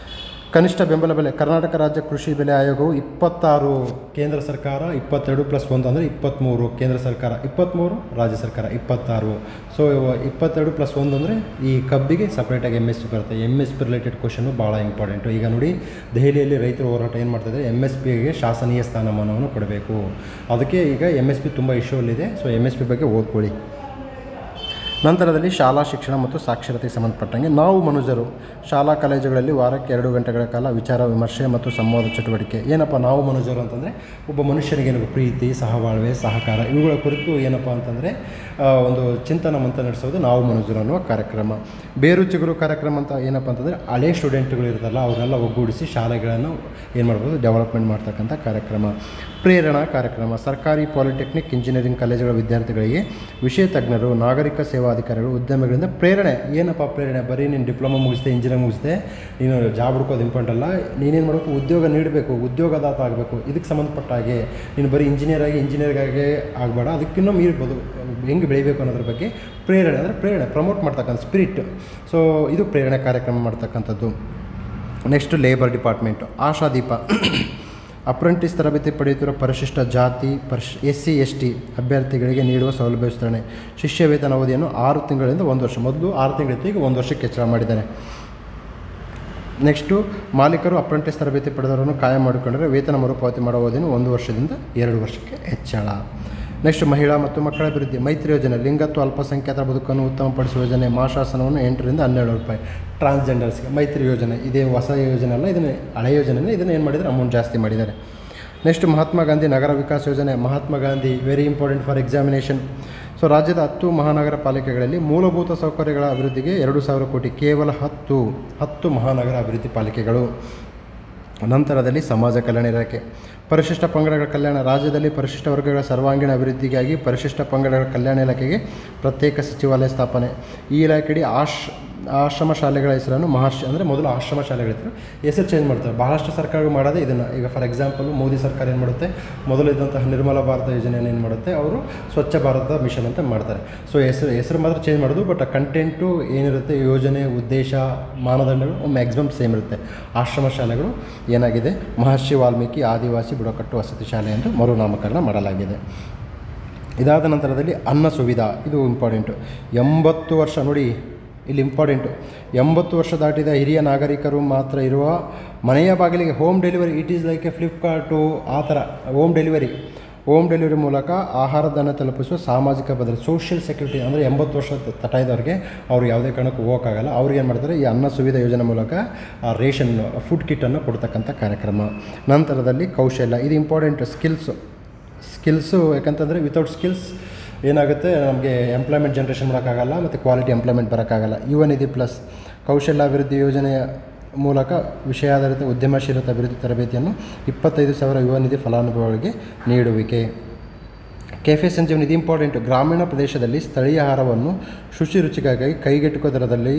S1: ಕನಿಷ್ಠ ಬೆಂಬಲ ಬೆಲೆ. ಕರ್ನಾಟಕ ರಾಜ್ಯ ಕೃಷಿ ಬೆಲೆ ಆಯೋಗವು 26, ಕೇಂದ್ರ ಸರ್ಕಾರ 22+1 ಅಂದರೆ 23, ಕೇಂದ್ರ ಸರ್ಕಾರ 23, ರಾಜ್ಯ ಸರ್ಕಾರ 26. ಸೊ 22+1 ಅಂದರೆ ಈ ಕಬ್ಬಿಗೆ ಸಪ್ರೇಟಾಗಿ MSP ಬರುತ್ತೆ. MSP ರಿಲೇಟೆಡ್ ಕ್ವಶನ್ನು ಭಾಳ ಇಂಪಾರ್ಟೆಂಟು. ಈಗ ನೋಡಿ, ದೆಹಲಿಯಲ್ಲಿ ರೈತರು ಹೋರಾಟ ಏನು ಮಾಡ್ತಾಯಿದ್ದಾರೆ, MSPಗೆ ಶಾಸನೀಯ ಸ್ಥಾನಮಾನವನ್ನು ಕೊಡಬೇಕು. ಅದಕ್ಕೆ ಈಗ MSP ತುಂಬ ಇಶ್ಯೂಲ್ಲಿದೆ. ಸೊ MSP ಬಗ್ಗೆ ಓದ್ಕೊಳ್ಳಿ. ನಂತರದಲ್ಲಿ ಶಾಲಾ ಶಿಕ್ಷಣ ಮತ್ತು ಸಾಕ್ಷರತೆಗೆ ಸಂಬಂಧಪಟ್ಟಂಗೆ ನಾವು ಮನುಜರು ಶಾಲಾ ಕಾಲೇಜುಗಳಲ್ಲಿ ವಾರಕ್ಕೆ 2 ಗಂಟೆಗಳ ಕಾಲ ವಿಚಾರ ವಿಮರ್ಶೆ ಮತ್ತು ಸಂವಾದ ಚಟುವಟಿಕೆ. ಏನಪ್ಪ ನಾವು ಮನುಜರು ಅಂತಂದರೆ ಒಬ್ಬ ಮನುಷ್ಯನಿಗೇನು ಪ್ರೀತಿ, ಸಹಬಾಳ್ವೆ, ಸಹಕಾರ ಇವುಗಳ ಕುರಿತು ಏನಪ್ಪ ಅಂತಂದರೆ ಒಂದು ಚಿಂತನ ಮಂಥ ನಡೆಸೋದು ನಾವು ಮನುಜರು ಅನ್ನುವ ಕಾರ್ಯಕ್ರಮ. ಬೇರು ಚಿಗುರು ಕಾರ್ಯಕ್ರಮ ಅಂತ ಏನಪ್ಪ ಅಂತಂದರೆ ಹಳೆ ಸ್ಟೂಡೆಂಟ್ಗಳು ಇರ್ತಾರಲ್ಲ ಅವ್ರನ್ನೆಲ್ಲ ಒಗ್ಗೂಡಿಸಿ ಶಾಲೆಗಳನ್ನು ಏನು ಮಾಡ್ಬೋದು, ಡೆವಲಪ್ಮೆಂಟ್ ಮಾಡ್ತಕ್ಕಂಥ ಕಾರ್ಯಕ್ರಮ. ಪ್ರೇರಣಾ ಕಾರ್ಯಕ್ರಮ. ಸರ್ಕಾರಿ ಪಾಲಿಟೆಕ್ನಿಕ್ ಇಂಜಿನಿಯರಿಂಗ್ ಕಾಲೇಜುಗಳ ವಿದ್ಯಾರ್ಥಿಗಳಿಗೆ ವಿಷಯ ತಜ್ಞರು, ನಾಗರಿಕ ಸೇವಾ ಅಧಿಕಾರಿಗಳು, ಉದ್ಯಮಿಗಳಿಂದ ಪ್ರೇರಣೆ. ಏನಪ್ಪ ಪ್ರೇರಣೆ? ಬರೀ ನೀನು ಡಿಪ್ಲೊಮಾ ಮುಗಿಸಿದೆ, ಇಂಜಿನಿಯರಿಂಗ್ ಮುಗಿಸಿದೆ, ನೀನು ಜಾಬ್ ಹುಡ್ಕೋದು ಇಂಪಾರ್ಟೆಂಟ್ ಅಲ್ಲ. ನೀನೇನು ಮಾಡಬೇಕು, ಉದ್ಯೋಗ ನೀಡಬೇಕು, ಉದ್ಯೋಗದಾತ ಆಗಬೇಕು. ಇದಕ್ಕೆ ಸಂಬಂಧಪಟ್ಟ ಹಾಗೆ ನೀನು ಬರೀ ಇಂಜಿನಿಯರ್ಗಾಗೆ ಆಗಬೇಡ, ಅದಕ್ಕಿನ್ನೂ ಮೀರ್ಬೋದು ಹೆಂಗೆ ಬೆಳಿಬೇಕು ಅನ್ನೋದ್ರ ಬಗ್ಗೆ ಪ್ರೇರಣೆ. ಅಂದರೆ ಪ್ರೇರಣೆ ಪ್ರಮೋಟ್ ಮಾಡ್ತಕ್ಕಂಥ ಸ್ಪಿರಿಟ್. ಸೊ ಇದು ಪ್ರೇರಣೆ ಕಾರ್ಯಕ್ರಮ ಮಾಡ್ತಕ್ಕಂಥದ್ದು. Next labour department. Ashadeepa. Apprentice ತರಬೇತಿ ಪಡೆಯುತ್ತಿರುವ ಪರಿಶಿಷ್ಟ ಜಾತಿ SC ST ಅಭ್ಯರ್ಥಿಗಳಿಗೆ ನೀಡುವ ಸೌಲಭ್ಯ ವಿಸ್ತರಣೆ. ಶಿಷ್ಯ ವೇತನ ಅವಧಿಯನ್ನು 6 ತಿಂಗಳಿಂದ 1 ವರ್ಷ, ಮೊದಲು 6 ತಿಂಗಳಿತ್ತು, ಈಗ 1 ವರ್ಷಕ್ಕೆ ಹೆಚ್ಚಳ ಮಾಡಿದ್ದಾರೆ. ನೆಕ್ಸ್ಟು ಮಾಲೀಕರು ಅಪ್ರೆಂಟಿಸ್ ತರಬೇತಿ ಪಡೆದವರನ್ನು ಕಾಯಂ ಮಾಡಿಕೊಂಡರೆ ವೇತನ ಮರುಪಾವತಿ ಮಾಡುವ ಅವಧಿಯನ್ನು 1 ವರ್ಷದಿಂದ 2 ವರ್ಷಕ್ಕೆ ಹೆಚ್ಚಳ. ನೆಕ್ಸ್ಟ್ ಮಹಿಳಾ ಮತ್ತು ಮಕ್ಕಳ ಅಭಿವೃದ್ಧಿ ಮೈತ್ರಿ ಯೋಜನೆ, ಲಿಂಗತ್ವ ಅಲ್ಪಸಂಖ್ಯಾತರ ಬದುಕನ್ನು ಉತ್ತಮಪಡಿಸುವ ಯೋಜನೆ, ಮಾಸಾಸನವನ್ನು 8 ರಿಂದ 12 ರೂಪಾಯಿ. ಟ್ರಾನ್ಸ್ಜೆಂಡರ್ಸ್ಗೆ ಮೈತ್ರಿ ಯೋಜನೆ, ಇದೇ ಹೊಸ ಯೋಜನೆ ಅಲ್ಲ, ಇದನ್ನು ಹಳೆ ಯೋಜನೆ, ಇದನ್ನು ಏನು ಮಾಡಿದ್ದಾರೆ, ಅಮೌಂಟ್ ಜಾಸ್ತಿ ಮಾಡಿದ್ದಾರೆ. ನೆಕ್ಸ್ಟ್ ಮಹಾತ್ಮ ಗಾಂಧಿ ನಗರ ವಿಕಾಸ ಯೋಜನೆ, Mahatma Gandhi very important for examination. So ರಾಜ್ಯದ 10 ಮಹಾನಗರ ಪಾಲಿಕೆಗಳಲ್ಲಿ ಮೂಲಭೂತ ಸೌಕರ್ಯಗಳ ಅಭಿವೃದ್ಧಿಗೆ 2,000 ಕೋಟಿ, ಕೇವಲ 10 ಮಹಾನಗರ ಅಭಿವೃದ್ಧಿ ಪಾಲಿಕೆಗಳು. ನಂತರದಲ್ಲಿ ಸಮಾಜ ಕಲ್ಯಾಣ ಇಲಾಖೆ, ಪರಿಶಿಷ್ಟ ಪಂಗಡಗಳ ಕಲ್ಯಾಣ, ರಾಜ್ಯದಲ್ಲಿ ಪರಿಶಿಷ್ಟ ವರ್ಗಗಳ ಸರ್ವಾಂಗೀಣ ಅಭಿವೃದ್ಧಿಗಾಗಿ ಪರಿಶಿಷ್ಟ ಪಂಗಡಗಳ ಕಲ್ಯಾಣ ಇಲಾಖೆಗೆ ಪ್ರತ್ಯೇಕ ಸಚಿವಾಲಯ ಸ್ಥಾಪನೆ. ಈ ಇಲಾಖೆಯಡಿ ಆಶ್ರಮ ಶಾಲೆಗಳ ಹೆಸರನ್ನು ಮಹರ್ಷಿ, ಅಂದರೆ ಮೊದಲು ಆಶ್ರಮ ಶಾಲೆಗಳಿದ್ರು, ಹೆಸರು ಚೇಂಜ್ ಮಾಡ್ತಾರೆ. ಬಹಳಷ್ಟು ಸರ್ಕಾರಗಳು ಮಾಡೋದೇ ಇದನ್ನು. ಈಗ ಫಾರ್ ಎಕ್ಸಾಂಪಲ್ ಮೋದಿ ಸರ್ಕಾರ ಏನು ಮಾಡುತ್ತೆ, ಮೊದಲು ಇದ್ದಂತಹ ನಿರ್ಮಲ ಭಾರತ ಯೋಜನೆಯನ್ನು ಏನು ಮಾಡುತ್ತೆ, ಅವರು ಸ್ವಚ್ಛ ಭಾರತ ಮಿಷನ್ ಅಂತ ಮಾಡ್ತಾರೆ. ಸೊ ಹೆಸರು ಮಾತ್ರ ಚೇಂಜ್ ಮಾಡೋದು, ಬಟ್ ಆ ಕಂಟೆಂಟು ಏನಿರುತ್ತೆ, ಯೋಜನೆ, ಉದ್ದೇಶ, ಮಾನದಂಡಗಳು ಮ್ಯಾಕ್ಸಿಮಮ್ ಸೇಮ್ ಇರುತ್ತೆ. ಆಶ್ರಮ ಶಾಲೆಗಳು ಏನಾಗಿದೆ, ಮಹರ್ಷಿ ವಾಲ್ಮೀಕಿ ಆದಿವಾಸಿ ಬುಡಕಟ್ಟು ವಸತಿ ಶಾಲೆ ಎಂದು ಮರುನಾಮಕರಣ ಮಾಡಲಾಗಿದೆ. ಇದಾದ ನಂತರದಲ್ಲಿ ಅನ್ನ ಸುವಿಧಾ, ಇದು ಇಂಪಾರ್ಟೆಂಟು. 80 ವರ್ಷ ನೋಡಿ, ಇಲ್ಲಿ ಇಂಪಾರ್ಟೆಂಟು, 80 ವರ್ಷ ದಾಟಿದ ಹಿರಿಯ ನಾಗರಿಕರು ಮಾತ್ರ ಇರುವ ಮನೆಯ ಬಾಗಿಲಿಗೆ home delivery, it is like A Flipkart, ಆ ಥರ ಹೋಮ್ ಡೆಲಿವರಿ ಮೂಲಕ ಆಹಾರಧನ ತಲುಪಿಸುವ ಸಾಮಾಜಿಕ ಭದ್ರತೆ, ಸೋಷಿಯಲ್ ಸೆಕ್ಯೂರಿಟಿ. ಅಂದರೆ 80 ವರ್ಷ ತಟಾಯಿದವ್ರಿಗೆ ಅವರು ಯಾವುದೇ ಕಾರಣಕ್ಕೂ ಹೋಗೋಕ್ಕಾಗಲ್ಲ, ಅವ್ರಿಗೆ ಏನು ಮಾಡ್ತಾರೆ, ಈ ಅನ್ನ ಸುವಿಧಾ ಯೋಜನೆ ಮೂಲಕ ರೇಷನ್ ಫುಡ್ ಕಿಟ್ಟನ್ನು ಕೊಡ್ತಕ್ಕಂಥ ಕಾರ್ಯಕ್ರಮ. ನಂತರದಲ್ಲಿ ಕೌಶಲ್ಯ, ಇದು ಇಂಪಾರ್ಟೆಂಟ್. ಸ್ಕಿಲ್ಸು ಯಾಕಂತಂದರೆ ವಿತೌಟ್ ಸ್ಕಿಲ್ಸ್ ಏನಾಗುತ್ತೆ, ನಮಗೆ ಎಂಪ್ಲಾಯ್ಮೆಂಟ್ ಜನ್ರೇಷನ್ ಮಾಡೋಕ್ಕಾಗಲ್ಲ, ಮತ್ತು ಕ್ವಾಲಿಟಿ ಎಂಪ್ಲಾಯ್ಮೆಂಟ್ ಬರೋಕ್ಕಾಗಲ್ಲ. ಯುವ ನಿಧಿ ಪ್ಲಸ್ ಕೌಶಲ್ಯ ಅಭಿವೃದ್ಧಿ ಯೋಜನೆಯ ಮೂಲಕ ವಿಷಯಾಧಾರಿತ ಉದ್ಯಮಶೀಲತಾ ಅಭಿವೃದ್ಧಿ ತರಬೇತಿಯನ್ನು 25,000 ಯುವ ನಿಧಿ ಫಲಾನುಭವಿಗಳಿಗೆ ನೀಡುವಿಕೆ. ಕೆಫೆ ಸಂಜೀವನಿ, ಇದು ಇಂಪಾರ್ಟೆಂಟ್. ಗ್ರಾಮೀಣ ಪ್ರದೇಶದಲ್ಲಿ ಸ್ಥಳೀಯ ಆಹಾರವನ್ನು ಶುಚಿ ರುಚಿಗಾಗಿ ಕೈಗೆಟುಕುವ ದರದಲ್ಲಿ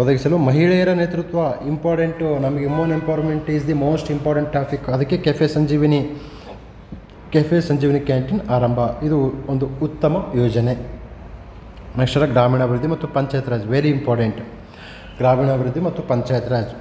S1: ಒದಗಿಸಲು ಮಹಿಳೆಯರ ನೇತೃತ್ವ ಇಂಪಾರ್ಟೆಂಟು. ನಮಗೆ woman empowerment is the most important topic. ಅದಕ್ಕೆ ಕೆಫೆ ಸಂಜೀವಿನಿ ಕ್ಯಾಂಟೀನ್ ಆರಂಭ, ಇದು ಒಂದು ಉತ್ತಮ ಯೋಜನೆ. ನೆಕ್ಸ್ಟ್ ಗ್ರಾಮೀಣಾಭಿವೃದ್ಧಿ ಮತ್ತು ಪಂಚಾಯತ್ ರಾಜ್, ವೆರಿ ಇಂಪಾರ್ಟೆಂಟ್. ಗ್ರಾಮೀಣಾಭಿವೃದ್ಧಿ ಮತ್ತು ಪಂಚಾಯತ್ ರಾಜ್,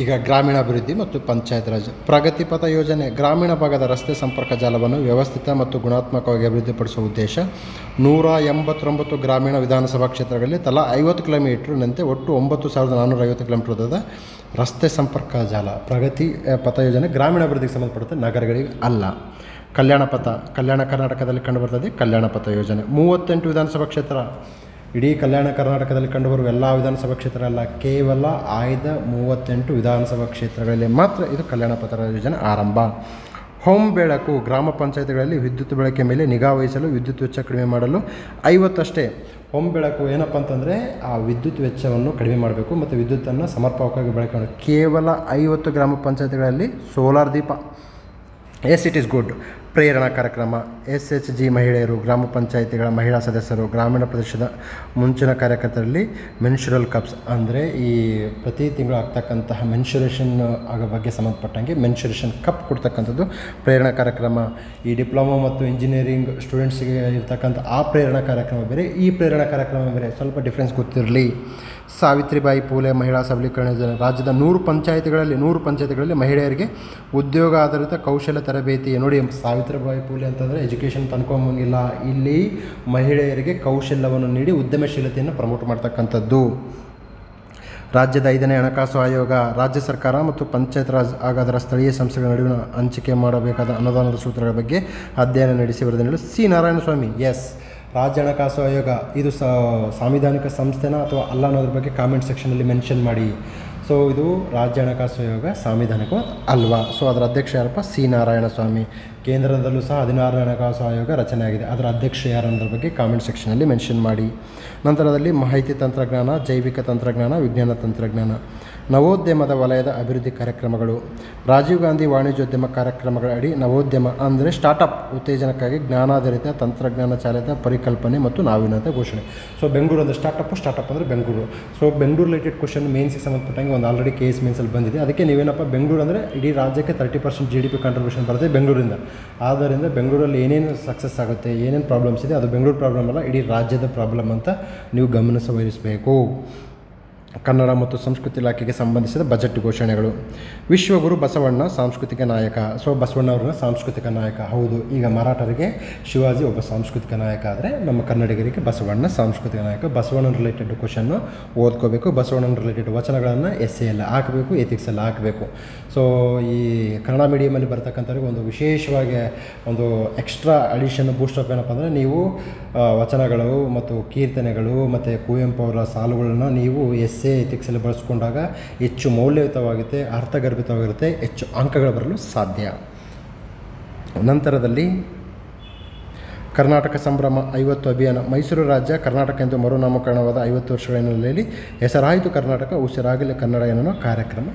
S1: ಈಗ ಗ್ರಾಮೀಣಾಭಿವೃದ್ಧಿ ಮತ್ತು ಪಂಚಾಯತ್ ರಾಜ್. ಪ್ರಗತಿಪಥ ಯೋಜನೆ, ಗ್ರಾಮೀಣ ಭಾಗದ ರಸ್ತೆ ಸಂಪರ್ಕ ಜಾಲವನ್ನು ವ್ಯವಸ್ಥಿತ ಮತ್ತು ಗುಣಾತ್ಮಕವಾಗಿ ಅಭಿವೃದ್ಧಿಪಡಿಸುವ ಉದ್ದೇಶ. 189 ಗ್ರಾಮೀಣ ವಿಧಾನಸಭಾ ಕ್ಷೇತ್ರಗಳಲ್ಲಿ ತಲಾ 50 ಕಿಲೋಮೀಟರ್ನಂತೆ ಒಟ್ಟು 9,450 ಕಿಲೋಮೀಟರ್ ಉದ್ದದ ರಸ್ತೆ ಸಂಪರ್ಕ ಜಾಲ. ಪ್ರಗತಿ ಪಥ ಯೋಜನೆ ಗ್ರಾಮೀಣಾಭಿವೃದ್ಧಿಗೆ ಸಂಬಂಧಪಡುತ್ತೆ, ನಗರಗಳಿಗೆ ಅಲ್ಲ. ಕಲ್ಯಾಣ ಪಥ, ಕಲ್ಯಾಣ ಕರ್ನಾಟಕದಲ್ಲಿ ಕಂಡುಬರ್ತದೆ ಕಲ್ಯಾಣ ಪಥ ಯೋಜನೆ. 38 ವಿಧಾನಸಭಾ ಕ್ಷೇತ್ರ, ಇಡೀ ಕಲ್ಯಾಣ ಕರ್ನಾಟಕದಲ್ಲಿ ಕಂಡುಬರುವ ಎಲ್ಲ ವಿಧಾನಸಭಾ ಕ್ಷೇತ್ರ ಅಲ್ಲ, ಕೇವಲ ಆಯ್ದ 38 ವಿಧಾನಸಭಾ ಕ್ಷೇತ್ರಗಳಲ್ಲಿ ಮಾತ್ರ ಇದು ಕಲ್ಯಾಣ ಪಥ ಯೋಜನೆ ಆರಂಭ. ಹೋಮ್ ಬೆಳಕು, ಗ್ರಾಮ ಪಂಚಾಯತ್ಗಳಲ್ಲಿ ವಿದ್ಯುತ್ ಬಳಕೆ ಮೇಲೆ ನಿಗಾ ವಹಿಸಲು ವಿದ್ಯುತ್ ವೆಚ್ಚ ಕಡಿಮೆ ಮಾಡಲು 50 ಅಷ್ಟೇ. ಹೋಮ್ ಬೆಳಕು ಏನಪ್ಪ ಅಂತಂದರೆ ಆ ವಿದ್ಯುತ್ ವೆಚ್ಚವನ್ನು ಕಡಿಮೆ ಮಾಡಬೇಕು ಮತ್ತು ವಿದ್ಯುತ್ತನ್ನು ಸಮರ್ಪಕವಾಗಿ ಬಳಕೆ ಮಾಡಬೇಕು. ಕೇವಲ 50 ಗ್ರಾಮ ಪಂಚಾಯತ್ಗಳಲ್ಲಿ ಸೋಲಾರ್ ದೀಪ. It is good. ಪ್ರೇರಣಾ ಕಾರ್ಯಕ್ರಮ, SHG ಮಹಿಳೆಯರು, ಗ್ರಾಮ ಪಂಚಾಯಿತಿಗಳ ಮಹಿಳಾ ಸದಸ್ಯರು, ಗ್ರಾಮೀಣ ಪ್ರದೇಶದ ಮುಂಚಿನ ಕಾರ್ಯಕರ್ತರಲ್ಲಿ ಮೆನ್ಶುರಲ್ ಕಪ್ಸ್, ಅಂದರೆ ಈ ಪ್ರತಿ ತಿಂಗಳು ಆಗ್ತಕ್ಕಂತಹ ಮೆನ್ಶುರೇಷನ್ ಆಗೋ ಬಗ್ಗೆ ಸಂಬಂಧಪಟ್ಟಂಗೆ ಮೆನ್ಶುರೇಷನ್ ಕಪ್ ಕೊಡ್ತಕ್ಕಂಥದ್ದು ಪ್ರೇರಣಾ ಕಾರ್ಯಕ್ರಮ. ಈ ಡಿಪ್ಲೊಮಾ ಮತ್ತು ಇಂಜಿನಿಯರಿಂಗ್ ಸ್ಟೂಡೆಂಟ್ಸಿಗೆ ಇರ್ತಕ್ಕಂಥ ಆ ಪ್ರೇರಣಾ ಕಾರ್ಯಕ್ರಮ ಬೇರೆ, ಈ ಪ್ರೇರಣಾ ಕಾರ್ಯಕ್ರಮ ಬೇರೆ, ಸ್ವಲ್ಪ ಡಿಫ್ರೆನ್ಸ್ ಗೊತ್ತಿರಲಿ. ಸಾವಿತ್ರಿಬಾಯಿ ಫೂಲೆ ಮಹಿಳಾ ಸಬಲೀಕರಣ ಯೋಜನೆ, ರಾಜ್ಯದ 100 ಪಂಚಾಯಿತಿಗಳಲ್ಲಿ ಮಹಿಳೆಯರಿಗೆ ಉದ್ಯೋಗ ಆಧಾರಿತ ಕೌಶಲ್ಯ ತರಬೇತಿ. ನೋಡಿ, ಸಾವಿತ್ರಿಬಾಯಿ ಫೂಲೆ ಅಂತಂದರೆ ಎಜುಕೇಷನ್ ತಂದ್ಕೊಂಬಂಗಿಲ್ಲ, ಇಲ್ಲಿ ಮಹಿಳೆಯರಿಗೆ ಕೌಶಲ್ಯವನ್ನು ನೀಡಿ ಉದ್ಯಮಶೀಲತೆಯನ್ನು ಪ್ರಮೋಟ್ ಮಾಡ್ತಕ್ಕಂಥದ್ದು. ರಾಜ್ಯದ 5ನೇ ಹಣಕಾಸು ಆಯೋಗ, ರಾಜ್ಯ ಸರ್ಕಾರ ಮತ್ತು ಪಂಚಾಯತ್ ರಾಜ್ ಹಾಗೂ ಅದರ ಸ್ಥಳೀಯ ಸಂಸ್ಥೆಗಳ ನಡುವಿನ ಹಂಚಿಕೆ ಮಾಡಬೇಕಾದ ಅನುದಾನದ ಸೂತ್ರಗಳ ಬಗ್ಗೆ ಅಧ್ಯಯನ ನಡೆಸಿ ವರದಿ ನೀಡಲು ಸಿ. ನಾರಾಯಣಸ್ವಾಮಿ. ರಾಜ್ಯ ಹಣಕಾಸು ಆಯೋಗ ಇದು ಸಾಂವಿಧಾನಿಕ ಸಂಸ್ಥೆನ ಅಥವಾ ಅಲ್ಲ ಅನ್ನೋದ್ರ ಬಗ್ಗೆ ಕಾಮೆಂಟ್ ಸೆಕ್ಷನಲ್ಲಿ ಮೆನ್ಷನ್ ಮಾಡಿ. ಸೊ ಇದು ರಾಜ್ಯ ಹಣಕಾಸು ಆಯೋಗ ಸಾಂವಿಧಾನಿಕ ಅಲ್ವಾ? ಸೊ ಅದರ ಅಧ್ಯಕ್ಷ ಯಾರಪ್ಪ? ಸಿ. ನಾರಾಯಣಸ್ವಾಮಿ. ಕೇಂದ್ರದಲ್ಲೂ ಸಹ 16ನೇ ಹಣಕಾಸು ಆಯೋಗ ರಚನೆ ಆಗಿದೆ, ಅದರ ಅಧ್ಯಕ್ಷ ಯಾರು ಅನ್ನೋದ್ರ ಬಗ್ಗೆ ಕಾಮೆಂಟ್ ಸೆಕ್ಷನಲ್ಲಿ ಮೆನ್ಷನ್ ಮಾಡಿ. ನಂತರದಲ್ಲಿ ಮಾಹಿತಿ ತಂತ್ರಜ್ಞಾನ, ಜೈವಿಕ ತಂತ್ರಜ್ಞಾನ, ವಿಜ್ಞಾನ ತಂತ್ರಜ್ಞಾನ. ನವೋದ್ಯಮದ ವಲಯದ ಅಭಿವೃದ್ಧಿ ಕಾರ್ಯಕ್ರಮಗಳು. ರಾಜೀವ್ ಗಾಂಧಿ ವಾಣಿಜ್ಯೋದ್ಯಮ ಕಾರ್ಯಕ್ರಮಗಳ ಅಡಿ ನವೋದ್ಯಮ ಅಂದರೆ ಸ್ಟಾರ್ಟಪ್ ಉತ್ತೇಜನಕ್ಕಾಗಿ ಜ್ಞಾನಾಧಾರಿತ ತಂತ್ರಜ್ಞಾನ ಚಾಲಿತ ಪರಿಕಲ್ಪನೆ ಮತ್ತು ನಾವೀನ್ಯತೆ ಘೋಷಣೆ. ಸೊ ಬೆಂಗಳೂರು ಅಂದರೆ ಸ್ಟಾರ್ಟಪ್ ಅಂದರೆ Bengaluru. So Bengaluru related question ಮೇನ್ಸಿಗೆ ಸಂಬಂಧಪಟ್ಟಂಗೆ ಒಂದು ಆಲ್ರೆಡಿ KS ಮೇನ್ಸಲ್ಲಿ ಬಂದಿದೆ. ಅದಕ್ಕೆ ನೀವೇನಪ್ಪ ಬೆಂಗಳೂರು ಅಂದರೆ ಇಡೀ ರಾಜ್ಯಕ್ಕೆ 30% GDP ಕಾಂಟ್ರಿಬ್ಯೂಷನ್ ಬರುತ್ತೆ ಬೆಂಗಳೂರಿಂದ. ಆದ್ದರಿಂದ ಬೆಂಗಳೂರಲ್ಲಿ ಏನೇನು ಸಕ್ಸಸ್ ಆಗುತ್ತೆ, ಏನೇನು ಪ್ರಾಬ್ಲಮ್ಸ್ ಇದೆ, ಅದು ಬೆಂಗಳೂರು ಪ್ರಾಬ್ಲಮ್ ಅಲ್ಲ, ಇಡೀ ರಾಜ್ಯದ ಪ್ರಾಬ್ಲಮ್ ಅಂತ ನೀವು ಗಮನವಹಿಸಬೇಕು. ಕನ್ನಡ ಮತ್ತು ಸಂಸ್ಕೃತಿ ಇಲಾಖೆಗೆ ಸಂಬಂಧಿಸಿದ ಬಜೆಟ್ ಘೋಷಣೆಗಳು. ವಿಶ್ವಗುರು ಬಸವಣ್ಣ ಸಾಂಸ್ಕೃತಿಕ ನಾಯಕ. ಸೊ ಬಸವಣ್ಣ ಅವ್ರನ್ನ ಸಾಂಸ್ಕೃತಿಕ ನಾಯಕ. ಹೌದು, ಈಗ ಮರಾಠರಿಗೆ ಶಿವಾಜಿ ಒಬ್ಬ ಸಾಂಸ್ಕೃತಿಕ ನಾಯಕ ಆದರೆ ನಮ್ಮ ಕನ್ನಡಿಗರಿಗೆ ಬಸವಣ್ಣ ಸಾಂಸ್ಕೃತಿಕ ನಾಯಕ. ಬಸವಣ್ಣನ ರಿಲೇಟೆಡ್ ಕ್ವಶನ್ನು ಓದ್ಕೋಬೇಕು. ಬಸವಣ್ಣನ ರಿಲೇಟೆಡ್ ವಚನಗಳನ್ನು ಎಲ್ಲ ಹಾಕಬೇಕು, ಎಥಿಕ್ಸ್ ಎಲ್ಲ ಹಾಕಬೇಕು. ಸೊ ಈ ಕನ್ನಡ ಮೀಡಿಯಮಲ್ಲಿ ಬರ್ತಕ್ಕಂಥವ್ರಿಗೆ ಒಂದು ವಿಶೇಷವಾಗಿ ಒಂದು ಎಕ್ಸ್ಟ್ರಾ ಅಡಿಷನ್ ಬೂಸ್ಟಪ್ ಏನಪ್ಪ ಅಂದರೆ ನೀವು ವಚನಗಳು ಮತ್ತು ಕೀರ್ತನೆಗಳು ಮತ್ತು ಕುವೆಂಪು ಅವರ ಸಾಲುಗಳನ್ನು ನೀವು ಎಥಿಕ್ಸಲ್ಲಿ ಬಳಸ್ಕೊಂಡಾಗ ಹೆಚ್ಚು ಮೌಲ್ಯಯುತವಾಗುತ್ತೆ, ಅರ್ಥಗರ್ಭಿತವಾಗಿರುತ್ತೆ, ಹೆಚ್ಚು ಅಂಕಗಳು ಬರಲು ಸಾಧ್ಯ. ನಂತರದಲ್ಲಿ ಕರ್ನಾಟಕ ಸಂಭ್ರಮ 50 ಅಭಿಯಾನ. ಮೈಸೂರು ರಾಜ್ಯ ಕರ್ನಾಟಕ ಎಂದು ಮರುನಾಮಕರಣವಾದ 50 ವರ್ಷಗಳ ಹಿನ್ನೆಲೆಯಲ್ಲಿ ಹೆಸರಾಯಿತು ಕರ್ನಾಟಕ ಉಸಿರಾಗಲಿ ಕನ್ನಡ ಎನ್ನುವ ಕಾರ್ಯಕ್ರಮ